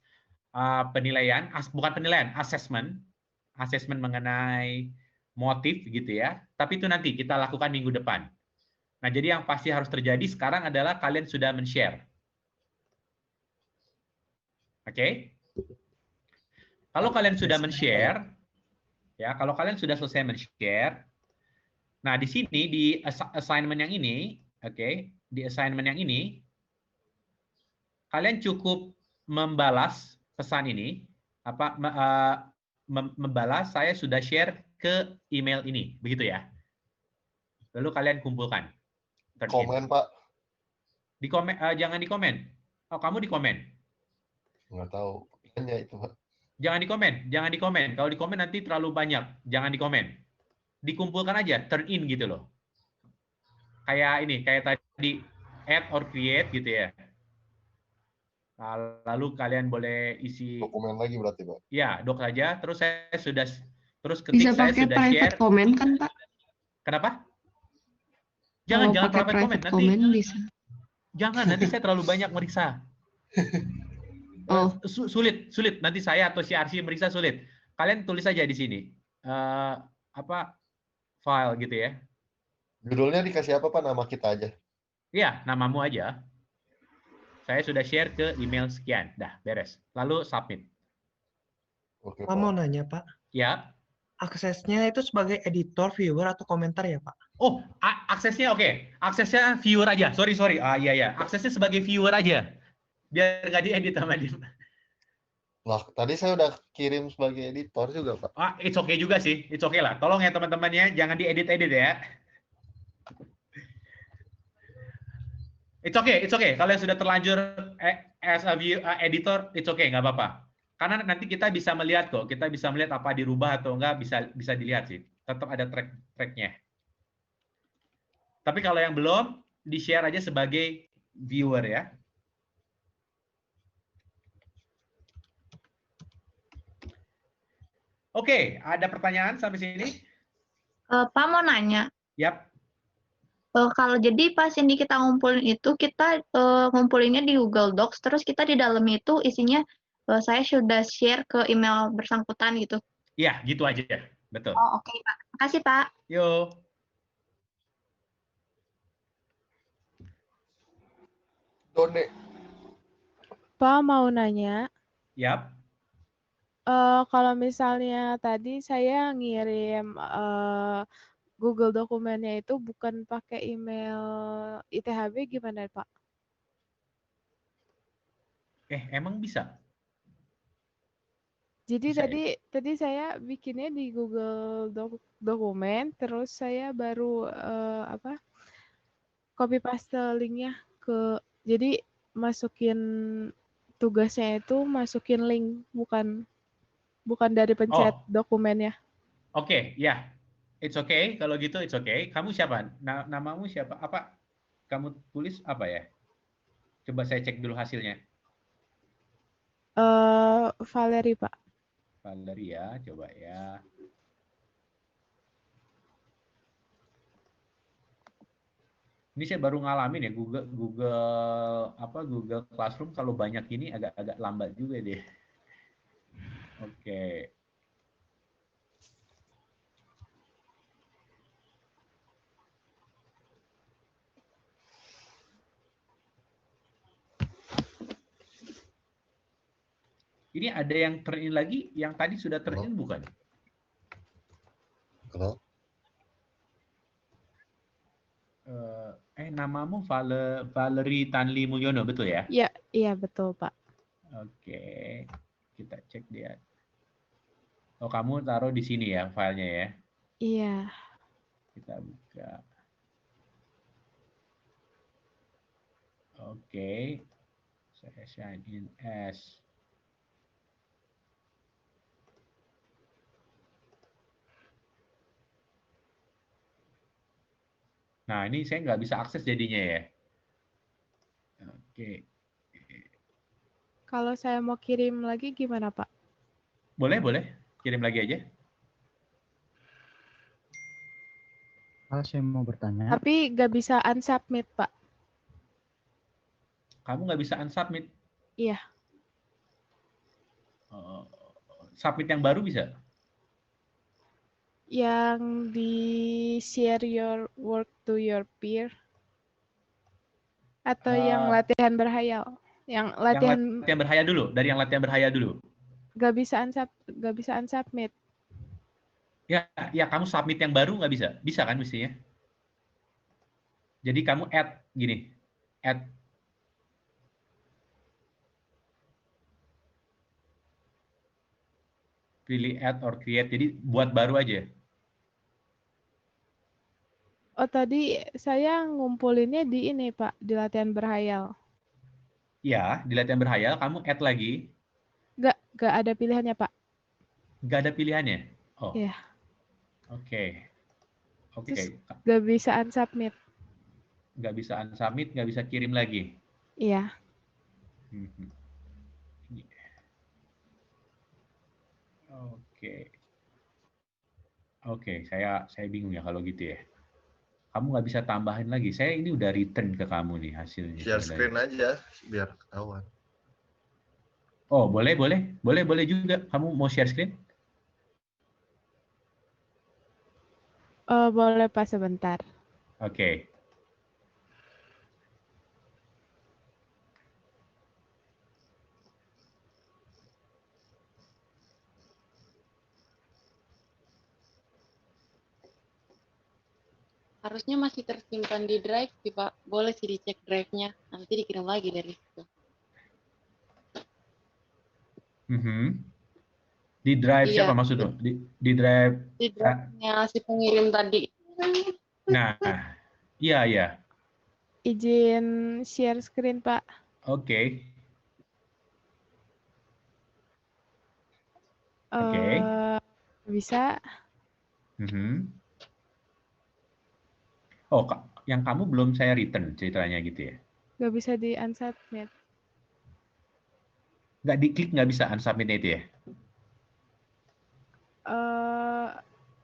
S1: penilaian, bukan penilaian, assessment mengenai motif gitu ya. Tapi itu nanti kita lakukan minggu depan. Nah, jadi yang pasti harus terjadi sekarang adalah kalian sudah men-share. Oke. Kalau kalian sudah men-share, ya, kalau kalian sudah selesai men-share, nah di sini di assignment yang ini, oke, di assignment yang ini, kalian cukup membalas pesan ini, membalas saya sudah share ke email ini, begitu ya. Lalu kalian kumpulkan.
S4: Komen, Pak.
S1: Di komen, jangan di komen. Oh, kamu di komen.
S4: Nggak tahu. Hanya itu, Pak.
S1: Jangan di komen, jangan di komen. Kalau di komen nanti terlalu banyak, jangan di komen. Dikumpulkan aja, turn in gitu loh. Kayak ini, kayak tadi add or create gitu ya. Lalu kalian boleh isi
S4: dokumen lagi berarti, Pak.
S1: Ya, dok saja. Terus saya sudah ketik
S12: bisa
S1: saya
S12: pakai
S1: sudah
S12: private
S1: share.
S12: comment kan, Pak?
S1: Kenapa? Jangan
S12: Kalau pakai private comment bisa.
S1: Jangan, nanti saya terlalu banyak meriksa.
S12: Oh.
S1: Sulit. Nanti saya atau si Arsy meriksa sulit. Kalian tulis aja di sini. File gitu ya.
S4: Judulnya dikasih apa, Pak? Nama kita aja.
S1: Iya, namamu aja. Saya sudah share ke email sekian. Dah, beres. Lalu submit.
S4: Oke,
S11: Pak, mau nanya, Pak.
S1: Ya.
S11: Aksesnya itu sebagai editor, viewer, atau komentar ya, Pak?
S1: Oh, aksesnya oke. Aksesnya viewer aja. Sorry. Iya. Aksesnya sebagai viewer aja. Biar nggak diedit sama dia.
S4: Lah, tadi saya udah kirim sebagai editor juga, Pak.
S1: It's okay juga sih. It's okay lah. Tolong ya teman-temannya, jangan diedit-edit ya. It's okay. Kalau yang sudah terlanjur as a editor, it's okay, nggak apa-apa. Karena nanti kita bisa melihat kok, kita bisa melihat apa dirubah atau enggak, bisa dilihat sih. Tetap ada track-tracknya. Tapi kalau yang belum, di-share aja sebagai viewer ya. Oke, ada pertanyaan sampai sini?
S10: Pak mau nanya.
S1: Yap.
S10: Kalau jadi pas ini kita ngumpulin itu, kita ngumpulinnya di Google Docs, terus kita di dalam itu isinya saya sudah share ke email bersangkutan gitu.
S1: Iya, gitu aja. Betul.
S10: Oh, oke, Pak. Makasih, Pak.
S1: Yo.
S4: Done.
S13: Pak mau nanya.
S1: Yap.
S13: Kalau misalnya tadi saya ngirim Google dokumennya itu bukan pakai email ITHB gimana, Pak?
S1: Emang bisa?
S13: Jadi
S1: Bisa ya?
S13: tadi saya bikinnya di Google Dokumen, terus saya baru copy paste linknya jadi masukin tugasnya itu masukin link, bukan dari pencet
S1: Oh,
S13: dokumennya.
S1: oke, ya. It's okay. Kalau gitu, it's okay. Kamu siapa? Namamu siapa? Apa? Kamu tulis apa ya? Coba saya cek dulu hasilnya.
S13: Valerie, Pak.
S1: Valeria, coba ya. Ini saya baru ngalamin ya Google Classroom kalau banyak ini agak lambat juga deh. Oke. Ini ada yang turn in lagi, yang tadi sudah turn in bukan?
S4: Halo.
S1: Namamu Valerie Tanli Mulyono, betul ya?
S13: Iya, iya betul, Pak.
S1: Oke, kita cek dia. Oh, kamu taruh di sini ya filenya ya?
S13: Iya.
S1: Kita buka. Oke, saya sign in as. Nah, ini saya nggak bisa akses jadinya ya. Oke.
S13: Kalau saya mau kirim lagi gimana, Pak?
S1: Boleh. Kirim lagi aja.
S2: Kalau saya mau bertanya.
S13: Tapi nggak bisa unsubmit, Pak.
S1: Kamu nggak bisa unsubmit?
S13: Iya.
S1: Submit yang baru bisa?
S13: Yang di share your work to your peer. Atau yang latihan berhayal. Yang latihan
S1: berhayal dulu, dari yang latihan berhayal dulu.
S13: Nggak bisa unsubmit.
S1: Ya kamu submit yang baru nggak bisa? Bisa kan mestinya? Jadi kamu add gini, add. Pilih add or create, jadi buat baru aja.
S13: Oh, tadi saya ngumpulinnya di ini, Pak, di latihan berhayal.
S1: Ya, di latihan berhayal, kamu add lagi.
S13: Nggak ada pilihannya, Pak.
S1: Nggak ada pilihannya? Oh.
S13: Iya.
S1: Oke.
S13: Terus nggak bisa unsubmit.
S1: Nggak bisa unsubmit, nggak bisa kirim lagi.
S13: Iya.
S1: Oke, saya bingung ya kalau gitu ya. Kamu nggak bisa tambahin lagi. Saya ini udah return ke kamu nih hasilnya.
S4: Share screen aja biar ketahuan.
S1: Oh, boleh juga. Kamu mau share screen?
S13: Boleh, Pak, sebentar.
S1: Oke.
S14: Harusnya masih tersimpan di drive sih, Pak. Boleh sih dicek drive-nya. Nanti dikirim lagi dari situ.
S1: Di drive
S14: Iya.
S1: siapa maksudnya? Di drive?
S14: Di drive-nya si pengirim tadi.
S1: Nah, iya.
S13: Izin share screen, Pak.
S1: Oke.
S13: Bisa.
S1: Oh, yang kamu belum saya return ceritanya gitu ya?
S13: Nggak bisa di unsubmit.
S1: Nggak diklik, nggak bisa unsubmit itu ya?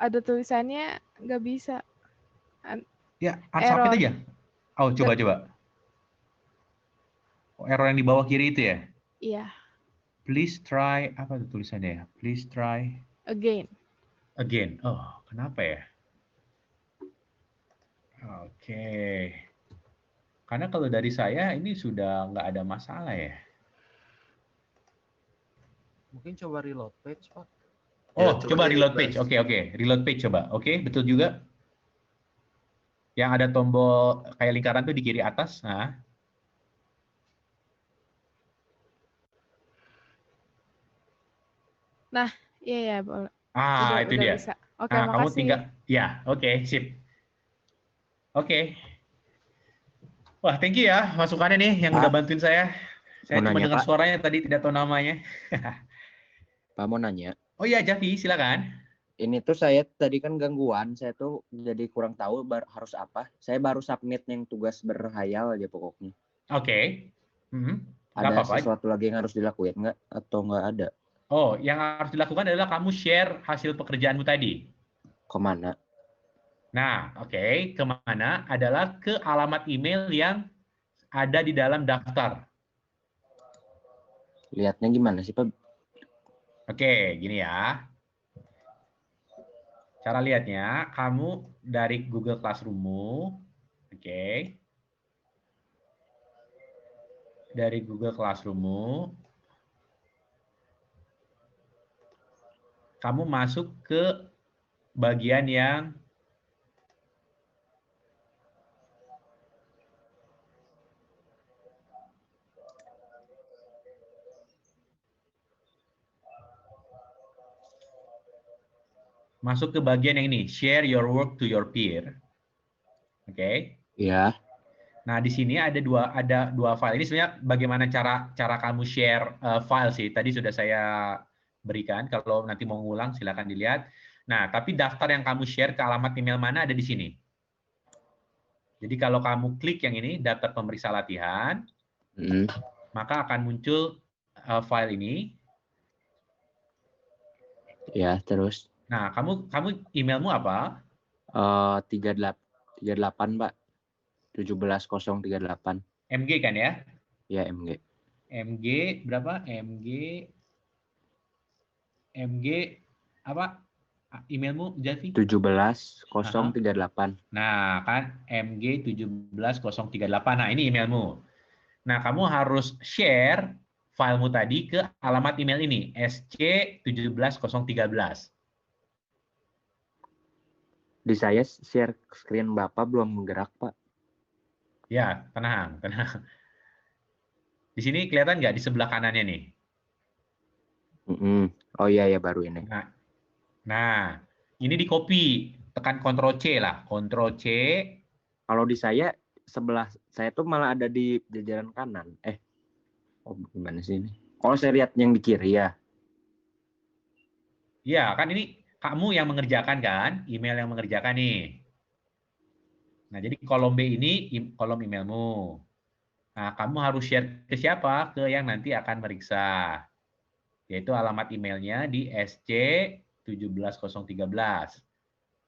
S13: Ada tulisannya nggak bisa.
S1: Ya, unsubmit aja. Oh, coba. Oh, error yang di bawah kiri itu ya?
S13: Iya.
S1: Please try, apa tuh tulisannya ya? Please try.
S13: Again.
S1: Oh, kenapa ya? Oke. Karena kalau dari saya ini sudah nggak ada masalah ya.
S9: Mungkin coba reload page, Pak.
S1: Oh, coba reload page. Oke. Reload page coba. Oke, betul juga. Yang ada tombol kayak lingkaran tuh di kiri atas.
S13: Nah, iya ya, boleh.
S1: Itu
S13: Udah
S1: dia.
S13: bisa. Oke,
S1: Nah, kamu
S13: makasih.
S1: tinggal, ya, oke, sip. Oke. Wah, thank you ya masukannya nih yang udah bantuin saya. Saya
S2: Mau
S1: cuma
S2: nanya,
S1: dengar
S2: Pak.
S1: suaranya tadi, tidak tahu namanya.
S2: Pak mau nanya.
S1: Oh iya, Javi, silakan.
S2: Ini tuh saya tadi kan gangguan, saya tuh jadi kurang tahu harus apa. Saya baru submit yang tugas berhayal aja pokoknya.
S1: Oke. Nggak
S2: Ada
S1: apa-apa.
S2: sesuatu lagi yang harus dilakuin nggak? Atau nggak ada?
S1: Oh, yang harus dilakukan adalah kamu share hasil pekerjaanmu tadi.
S2: Kemana?
S1: Nah, oke. Kemana? Adalah ke alamat email yang ada di dalam daftar.
S2: Lihatnya gimana sih, Pak?
S1: Oke, gini ya. Cara lihatnya, kamu dari Google Classroom-mu, oke. Dari Google Classroom-mu, kamu masuk ke bagian yang yang ini, share your work to your peer. Oke.
S2: Iya.
S1: Nah, di sini ada dua file. Ini sebenarnya bagaimana cara kamu share file sih. Tadi sudah saya berikan. Kalau nanti mau ngulang silakan dilihat. Nah, tapi daftar yang kamu share ke alamat email mana ada di sini. Jadi kalau kamu klik yang ini, daftar pemeriksa latihan, maka akan muncul file ini.
S2: Ya, terus.
S1: Nah, kamu emailmu apa?
S2: 38, Pak. 17038.
S1: MG kan ya?
S2: Ya, MG.
S1: MG berapa? MG apa? Emailmu, Javi?
S2: 17038.
S1: Nah, kan MG 17038. Nah, ini emailmu. Nah, kamu harus share filemu tadi ke alamat email ini, SC17013.
S2: Di saya share screen Bapak belum gerak, Pak.
S1: Ya, tenang. Di sini kelihatan nggak di sebelah kanannya nih?
S2: Oh iya, ya baru ini.
S1: Nah, ini di copy. Tekan Ctrl C lah. Ctrl C.
S2: Kalau di saya, sebelah saya tuh malah ada di jajaran kanan. Oh gimana sih ini? Oh, saya lihat yang di kiri ya.
S1: Iya, kan ini kamu yang mengerjakan kan? Email yang mengerjakan nih. Nah, jadi kolom B ini kolom emailmu. Nah, kamu harus share ke siapa? Ke yang nanti akan meriksa. Yaitu alamat emailnya di SC17013.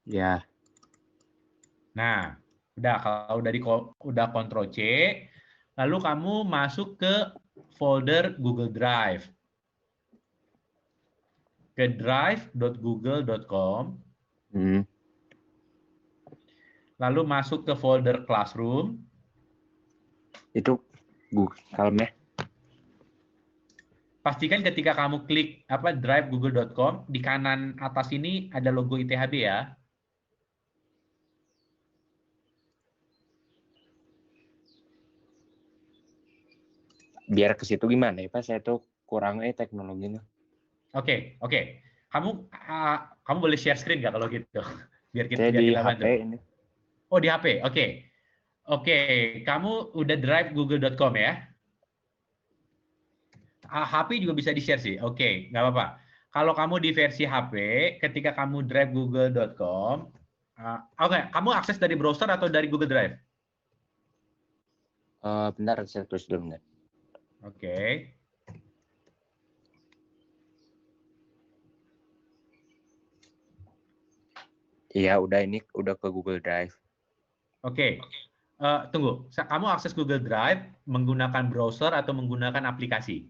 S2: Ya.
S1: Nah, kalau udah Ctrl C, lalu kamu masuk ke folder Google Drive. Ke drive.google.com. Lalu masuk ke folder Classroom.
S2: Itu kalem ya.
S1: Pastikan ketika kamu klik drive.google.com, di kanan atas ini ada logo ITHB ya.
S2: Biar ke situ gimana ya, Pak? Saya tuh kurang teknologinya.
S1: Oke. Kamu boleh share screen nggak kalau gitu? Biar kita
S2: di
S1: bantu.
S2: HP ini.
S1: Oh, di HP. Oke. Kamu udah drive.google.com ya? HP juga bisa di-share sih. Oke, nggak apa-apa. Kalau kamu di versi HP, ketika kamu drive.google.com, kamu akses dari browser atau dari Google Drive?
S2: Bentar, saya tulis dulu.
S1: Oke.
S2: Iya, udah ke Google Drive.
S1: Oke. Tunggu, kamu akses Google Drive menggunakan browser atau menggunakan aplikasi?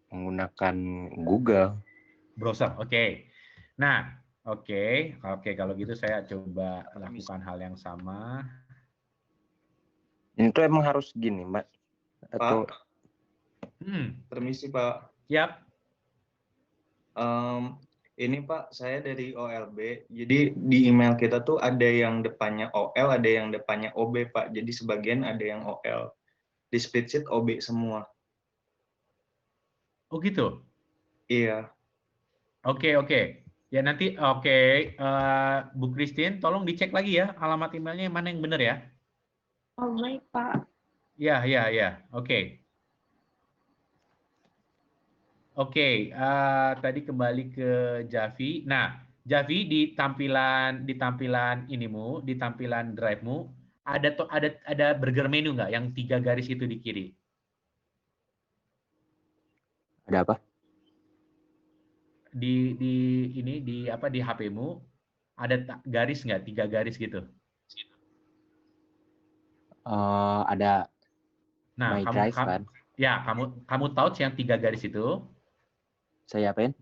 S2: Menggunakan Google.
S1: Browser, oke. Nah, oke, kalau gitu saya coba lakukan hal yang sama.
S2: Ini tuh emang harus gini, Mbak? Atau...
S9: Permisi, Pak.
S1: Yap.
S15: Ini Pak, saya dari OLB. Jadi di email kita tuh ada yang depannya OL, ada yang depannya OB Pak. Jadi sebagian ada yang OL. Di spreadsheet OB semua.
S1: Oh gitu?
S15: Iya.
S1: Oke, oke. Ya nanti, oke. Bu Christine, tolong dicek lagi ya alamat emailnya mana yang benar ya.
S6: Oh, baik, Pak.
S1: Ya, ya, ya. Oke. Oke, tadi kembali ke Javi. Nah, Javi di tampilan inimu, di tampilan drive-mu ada burger menu nggak yang 3 garis itu di kiri?
S2: Ada apa?
S1: Di HP-mu ada garis nggak 3 garis gitu?
S2: Ada
S1: Nah,
S2: My Drive kan?
S1: Ya, kamu touch yang 3 garis itu.
S2: Saya apain?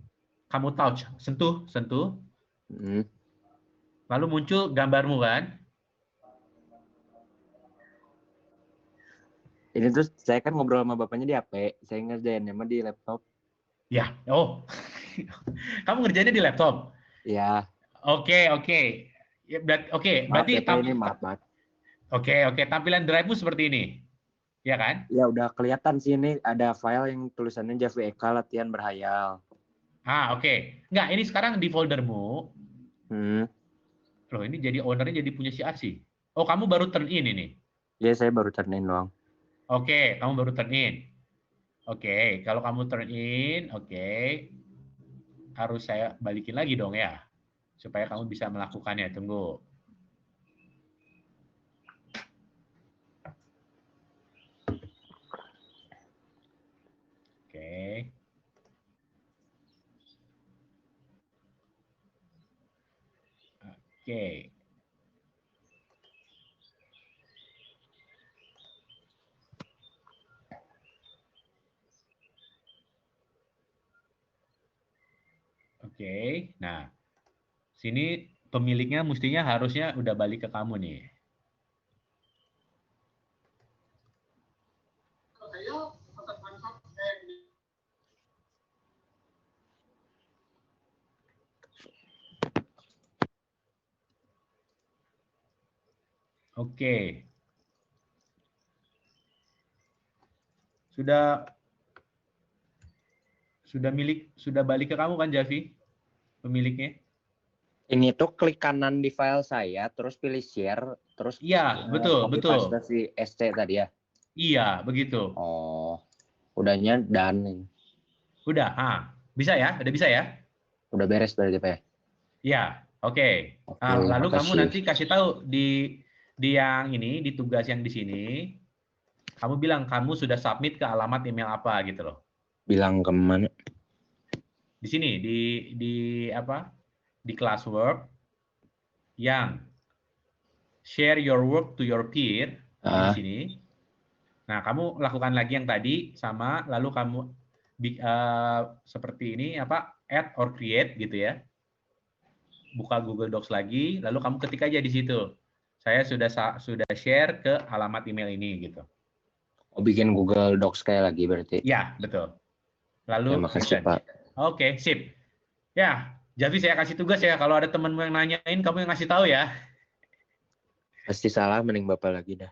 S1: Kamu touch, sentuh. Lalu muncul gambarmu kan?
S2: Ini terus saya kan ngobrol sama bapaknya di HP, saya ngerjainnya mah di laptop.
S1: Ya, oh. Kamu ngerjainnya di laptop?
S2: Ya.
S1: Oke. Ya, berarti
S2: maaf.
S1: Oke, tampilan drive-mu seperti ini. Ya kan?
S2: Ya udah kelihatan sih ini ada file yang tulisannya Javi Eka latihan berhayal.
S1: Oke. Enggak, ini sekarang di foldermu. Loh, ini jadi ownernya jadi punya si Arsi. Oh, kamu baru turn in ini?
S2: Ya, saya baru turn in doang.
S1: Oke, kamu baru turn in. Oke, kalau kamu turn in, harus saya balikin lagi dong ya. Supaya kamu bisa melakukannya. Tunggu. Oke. Oke. Nah, sini pemiliknya mestinya harusnya udah balik ke kamu nih. Oke. Sudah balik ke kamu kan, Javi? Pemiliknya?
S2: Ini tuh klik kanan di file saya, terus pilih share, terus
S1: iya, betul.
S2: paste si SC tadi ya.
S1: Iya, begitu.
S2: Oh, udahnya done.
S1: Udah, bisa ya? Udah bisa ya?
S2: Udah beres berarti Pak ya?
S1: Iya, oke. Lalu kamu nanti kasih tahu di yang ini, di tugas yang di sini, kamu bilang kamu sudah submit ke alamat email apa gitu loh.
S2: Bilang ke mana?
S1: Di sini, di apa? Di classwork yang share your work to your peer di sini. Nah, kamu lakukan lagi yang tadi sama, lalu kamu seperti ini apa? Add or create gitu ya. Buka Google Docs lagi, lalu kamu ketik aja di situ. Saya sudah share ke alamat email ini gitu.
S2: Oh, bikin Google Docs kayak lagi berarti?
S1: Ya, betul. Lalu
S2: terima kasih, Pak.
S1: Oke, sip. Ya, Javi saya kasih tugas ya. Kalau ada temanmu yang nanyain, kamu yang ngasih tahu ya.
S2: Pasti salah, mending Bapak lagi dah.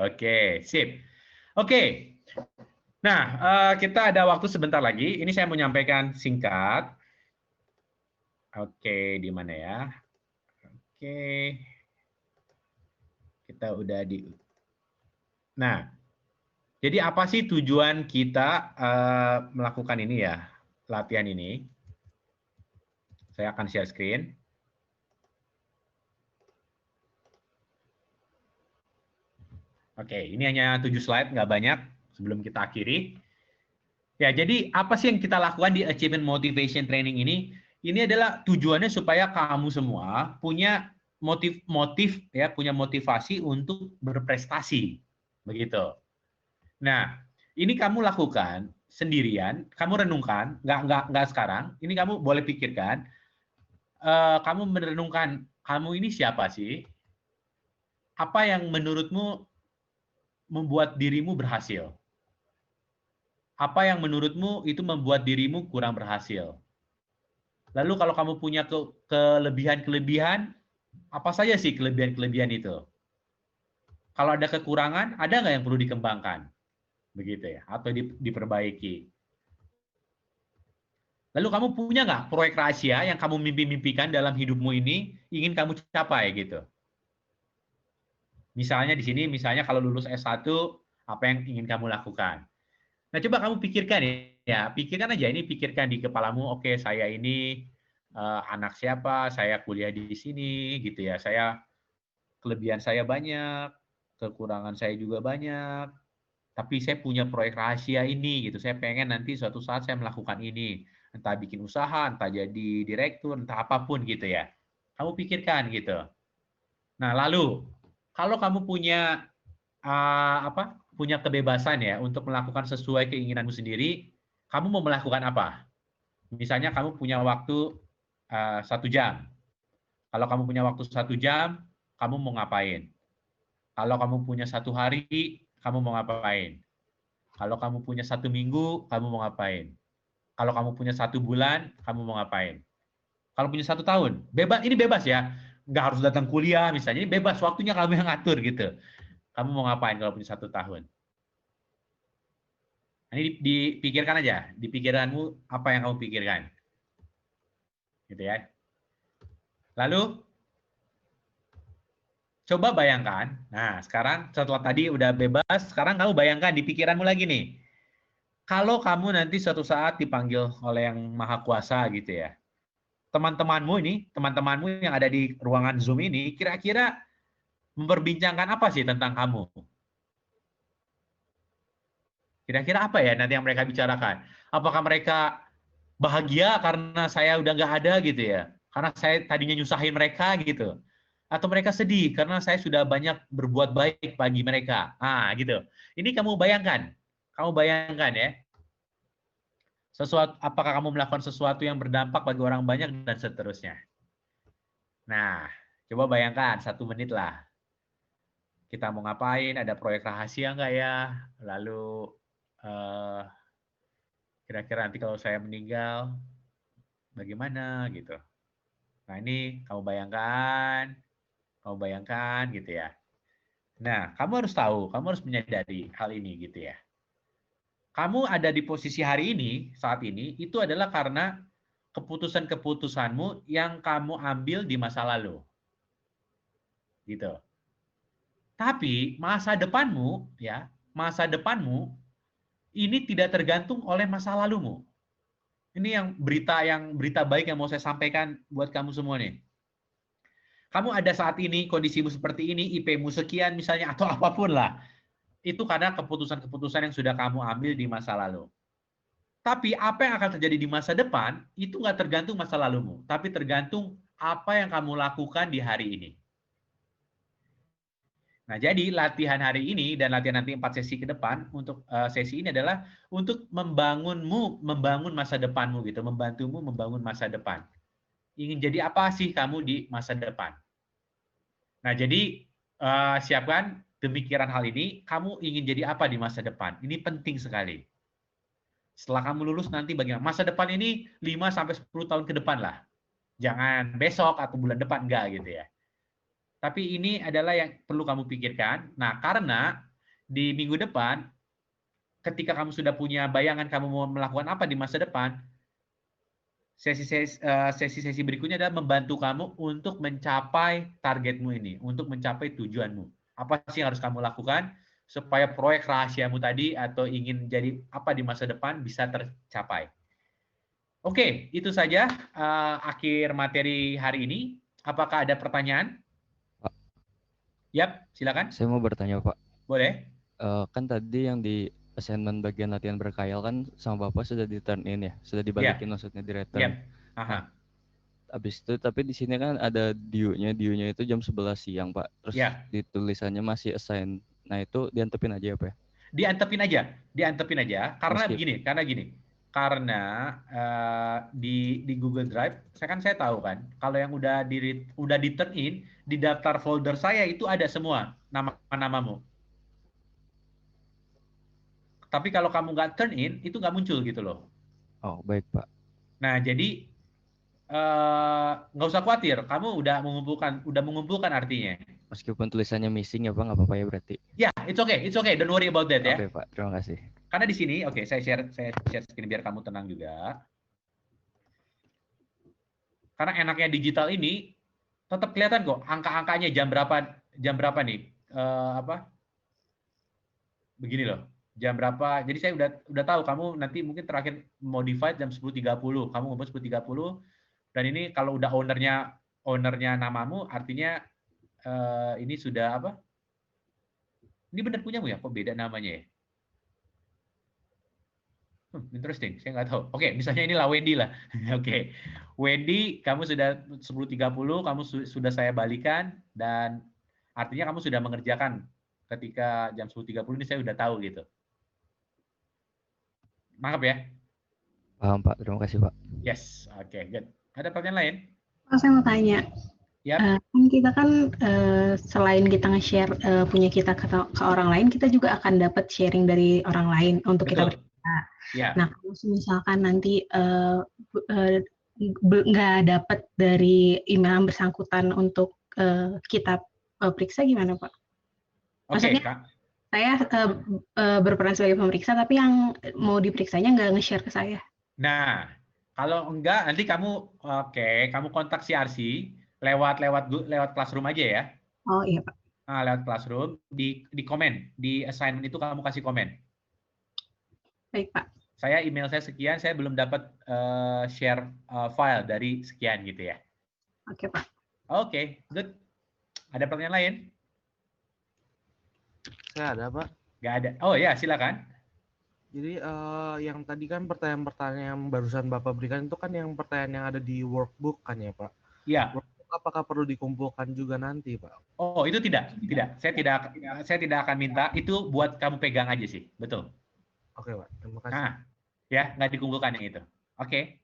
S1: Oke, sip. Oke. Nah, kita ada waktu sebentar lagi. Ini saya mau menyampaikan singkat. Oke, di mana ya? Oke. Kita udah di... Nah, jadi apa sih tujuan kita melakukan ini ya, latihan ini? Saya akan share screen. Oke, ini hanya 7 slide, nggak banyak sebelum kita akhiri. Ya, jadi apa sih yang kita lakukan di Achievement Motivation Training ini? Ini adalah tujuannya supaya kamu semua punya motif ya, punya motivasi untuk berprestasi, begitu. Nah, ini kamu lakukan sendirian, kamu renungkan, nggak sekarang. Ini kamu boleh pikirkan, kamu merenungkan kamu ini siapa sih? Apa yang menurutmu membuat dirimu berhasil? apa yang menurutmu itu membuat dirimu kurang berhasil. Lalu kalau kamu punya kelebihan-kelebihan, apa saja sih kelebihan-kelebihan itu? Kalau ada kekurangan, ada nggak yang perlu dikembangkan? Begitu ya, atau diperbaiki. Lalu kamu punya nggak proyek rahasia yang kamu mimpi-mimpikan dalam hidupmu ini ingin kamu capai gitu? Misalnya di sini, misalnya kalau lulus S1, apa yang ingin kamu lakukan? Nah, coba kamu pikirkan ya, pikirkan aja ini, pikirkan di kepalamu, oke, saya ini anak siapa, saya kuliah di sini gitu ya. Kelebihan saya banyak, kekurangan saya juga banyak. Tapi saya punya proyek rahasia ini gitu. Saya pengen nanti suatu saat saya melakukan ini. Entah bikin usaha, entah jadi direktur, entah apapun gitu ya. Kamu pikirkan gitu. Nah, lalu kalau kamu punya punya kebebasan ya untuk melakukan sesuai keinginanmu sendiri, kamu mau melakukan apa? Misalnya kamu punya waktu 1 jam. Kalau kamu punya waktu 1 jam, kamu mau ngapain? Kalau kamu punya 1 hari, kamu mau ngapain? Kalau kamu punya 1 minggu, kamu mau ngapain? Kalau kamu punya 1 bulan, kamu mau ngapain? Kalau punya 1 tahun, bebas, ini bebas ya, nggak harus datang kuliah misalnya, ini bebas, waktunya kamu yang ngatur gitu. Kamu mau ngapain kalau punya 1 tahun? Nah, ini dipikirkan aja, di pikiranmu apa yang kamu pikirkan, gitu ya. Lalu coba bayangkan, nah sekarang setelah tadi udah bebas, sekarang kamu bayangkan di pikiranmu lagi nih. Kalau kamu nanti suatu saat dipanggil oleh Yang Maha Kuasa gitu ya. Teman-temanmu yang ada di ruangan Zoom ini, kira-kira memperbincangkan apa sih tentang kamu? Kira-kira apa ya nanti yang mereka bicarakan? Apakah mereka bahagia karena saya udah nggak ada gitu ya? Karena saya tadinya nyusahin mereka gitu. Atau mereka sedih karena saya sudah banyak berbuat baik bagi mereka. Ah, gitu. Ini kamu bayangkan ya. Apakah kamu melakukan sesuatu yang berdampak bagi orang banyak dan seterusnya. Nah, coba bayangkan 1 menit lah. Kita mau ngapain? Ada proyek rahasia nggak ya? Lalu kira-kira nanti kalau saya meninggal bagaimana gitu. Nah, ini kamu bayangkan gitu ya. Nah, kamu harus tahu, kamu harus menyadari hal ini gitu ya. Kamu ada di posisi hari ini, saat ini, itu adalah karena keputusan-keputusanmu yang kamu ambil di masa lalu. Gitu. Tapi masa depanmu ini tidak tergantung oleh masa lalumu. Ini yang berita baik yang mau saya sampaikan buat kamu semua nih. Kamu ada saat ini, kondisimu seperti ini, IP-mu sekian misalnya, atau apapun lah. Itu karena keputusan-keputusan yang sudah kamu ambil di masa lalu. Tapi apa yang akan terjadi di masa depan, itu nggak tergantung masa lalumu. Tapi tergantung apa yang kamu lakukan di hari ini. Nah, jadi latihan hari ini dan latihan nanti 4 sesi ke depan untuk sesi ini adalah untuk membangun masa depanmu gitu, membantumu membangun masa depan. Ingin jadi apa sih kamu di masa depan? Nah, jadi siapkan pemikiran hal ini, kamu ingin jadi apa di masa depan? Ini penting sekali. Setelah kamu lulus nanti bagaimana? Masa depan ini 5 sampai 10 tahun ke depan lah. Jangan besok atau bulan depan enggak gitu ya. Tapi ini adalah yang perlu kamu pikirkan. Nah, karena di minggu depan, ketika kamu sudah punya bayangan kamu mau melakukan apa di masa depan, sesi-sesi berikutnya adalah membantu kamu untuk mencapai targetmu ini, untuk mencapai tujuanmu. Apa sih yang harus kamu lakukan supaya proyek rahasiamu tadi atau ingin jadi apa di masa depan bisa tercapai. Oke, itu saja akhir materi hari ini. Apakah ada pertanyaan? Yap, silakan.
S16: Saya mau bertanya, Pak.
S1: Boleh.
S16: Kan tadi yang di assignment bagian latihan berkhayal kan sama Bapak sudah di turn in ya, sudah dibalikin maksudnya di return.
S1: Yep. Aha.
S16: Habis itu tapi di sini kan ada due-nya itu jam 11 siang, Pak. Terus di tulisannya masih assign. Nah, itu diantepin aja apa ya? Diantepin aja
S1: karena begini, karena di Google Drive saya tahu kan kalau yang udah di turn in di daftar folder saya itu ada semua nama-namamu. Tapi kalau kamu nggak turn in, itu nggak muncul gitu loh.
S16: Oh, baik, Pak.
S1: Nah, jadi nggak usah khawatir. Kamu udah mengumpulkan artinya.
S16: Meskipun tulisannya missing ya Pak, nggak apa-apa ya berarti.
S1: Ya, it's okay. Don't worry about that ya.
S16: Oke, Pak. Terima kasih.
S1: Karena di sini, saya share screen biar kamu tenang juga. Karena enaknya digital ini tetap kelihatan kok angka-angkanya jam berapa nih? Begini loh. Jam berapa? Jadi saya udah tahu kamu nanti mungkin terakhir modified jam 10.30. Kamu ngumpul 10.30 dan ini kalau udah ownernya namamu artinya ini sudah apa? Ini benar punyamu ya? Kok beda namanya ya? Interesting, saya nggak tahu. Oke, misalnya inilah Wendy lah. Oke, Wendy, kamu sudah 10.30, kamu sudah saya balikan dan artinya kamu sudah mengerjakan ketika jam 10.30 ini saya udah tahu gitu. Mantap ya?
S16: Paham Pak, terima kasih Pak.
S1: Yes, oke, good. Ada pertanyaan lain?
S17: Saya mau tanya.
S1: Yep.
S17: Kan kita kan selain kita nge-share punya kita ke orang lain, kita juga akan dapat sharing dari orang lain untuk kita bercerita.
S1: Yeah.
S17: Nah, kalau misalkan nanti nggak dapat dari email yang bersangkutan untuk kita periksa gimana Pak? Maksudnya saya berperan sebagai pemeriksa, tapi yang mau diperiksanya nggak nge-share ke saya.
S1: Nah, kalau enggak, nanti kamu kontak CRC lewat Classroom aja ya.
S17: Oh iya Pak.
S1: Nah, lewat Classroom di komen di assignment itu kamu kasih komen.
S17: Baik Pak.
S1: Email saya sekian, saya belum dapat share file dari sekian gitu ya.
S17: Oke Pak.
S1: Oke, good. Ada pertanyaan lain?
S18: Saya ada Pak.
S1: Nggak ada. Oh ya, silakan.
S18: Jadi yang tadi kan pertanyaan-pertanyaan yang barusan Bapak berikan itu kan yang pertanyaan yang ada di workbook kan ya Pak?
S1: Iya.
S18: Apakah perlu dikumpulkan juga nanti Pak?
S1: Oh itu tidak. Saya tidak akan minta. Itu buat kamu pegang aja sih, betul.
S18: Oke Pak, terima kasih.
S1: Nah, ya nggak dikumpulkan yang itu. Oke.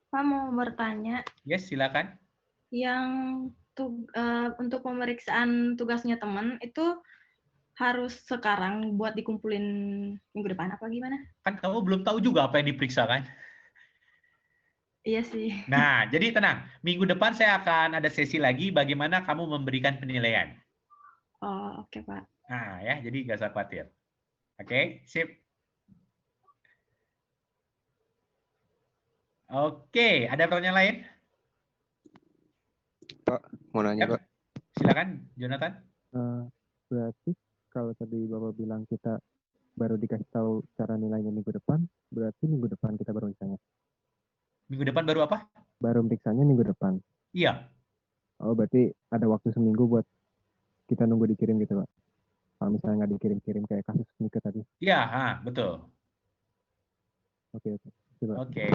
S19: Pak mau bertanya.
S1: Yes, silakan.
S19: Yang untuk pemeriksaan tugasnya teman itu harus sekarang buat dikumpulin minggu depan apa gimana?
S1: Kan kamu belum tahu juga apa yang diperiksa kan?
S19: Iya sih.
S1: Nah, jadi tenang. Minggu depan saya akan ada sesi lagi bagaimana kamu memberikan penilaian.
S19: Oh, oke Pak.
S1: Nah, ya, jadi nggak usah khawatir. Oke, sip. Oke, ada pertanyaan lain?
S20: Pak, mau nanya Pak.
S1: Silakan, Jonathan.
S20: Berarti kalau tadi Bapak bilang kita baru dikasih tahu cara nilainya minggu depan, berarti minggu depan kita baru misalnya.
S1: Minggu depan baru apa?
S20: Baru meriksanya minggu depan.
S1: Iya.
S20: Oh, berarti ada waktu seminggu buat kita nunggu dikirim gitu, Pak. Kalau misalnya nggak dikirim-kirim kayak kasus Mika tadi.
S1: Iya, betul.
S20: Oke.
S1: Oke.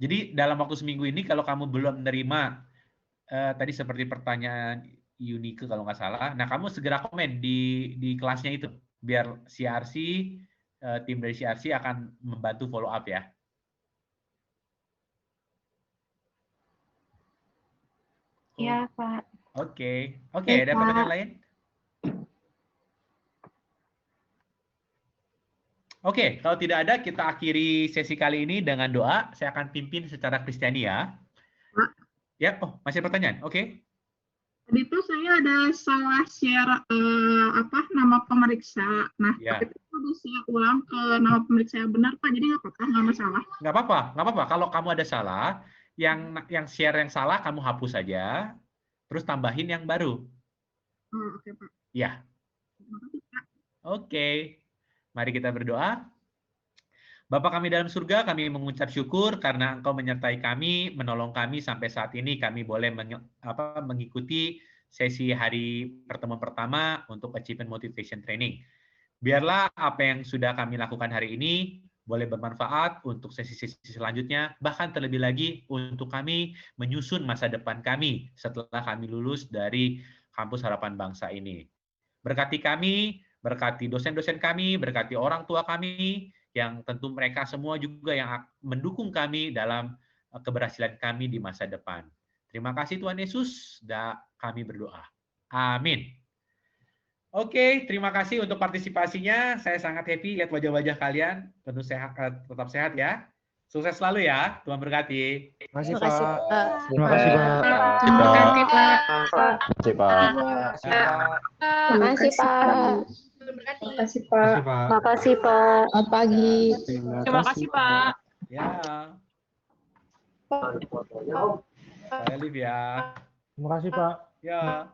S1: Jadi dalam waktu seminggu ini kalau kamu belum menerima tadi seperti pertanyaan Yunike kalau nggak salah, nah kamu segera komen di kelasnya itu biar CRC tim dari CRC akan membantu follow up ya.
S19: Iya Pak.
S1: Oke, ada pertanyaan lain? Oke, kalau tidak ada, kita akhiri sesi kali ini dengan doa. Saya akan pimpin secara Kristiani ya. Ya, masih ada pertanyaan? Oke.
S21: Tadi itu saya ada salah share nama pemeriksa. Nah, tapi itu udah saya ulang ke nama pemeriksa yang benar Pak. Jadi nggak apa-apa, nggak masalah.
S1: Nggak apa-apa. Kalau kamu ada salah, yang share yang salah kamu hapus saja, terus tambahin yang baru.
S21: Oke Pak.
S1: Ya. Oke. Mari kita berdoa. Bapa kami dalam surga, kami mengucap syukur karena Engkau menyertai kami, menolong kami sampai saat ini kami boleh mengikuti sesi hari pertemuan pertama untuk Achievement Motivation Training. Biarlah apa yang sudah kami lakukan hari ini boleh bermanfaat untuk sesi-sesi selanjutnya, bahkan terlebih lagi untuk kami menyusun masa depan kami setelah kami lulus dari Kampus Harapan Bangsa ini. Berkati kami, berkati dosen-dosen kami, berkati orang tua kami, yang tentu mereka semua juga yang mendukung kami dalam keberhasilan kami di masa depan. Terima kasih Tuhan Yesus, dan kami berdoa. Amin. Oke, terima kasih untuk partisipasinya. Saya sangat happy lihat wajah-wajah kalian. Tentu sehat, tetap sehat ya. Sukses selalu ya. Tuhan berkati.
S18: Terima kasih,
S3: Terima kasih,
S18: Pak.
S3: Pak.
S20: Terima kasih, Pak.
S6: Terima kasih, Pak.
S20: Terima kasih, Pak.
S3: Terima kasih, Pak.
S5: Terima kasih, Pak.
S3: Terima kasih, Pak.
S12: Selamat pagi.
S6: Terima kasih, Pak.
S1: Ya. Saya live ya.
S20: Terima kasih, Pak.
S1: Ya.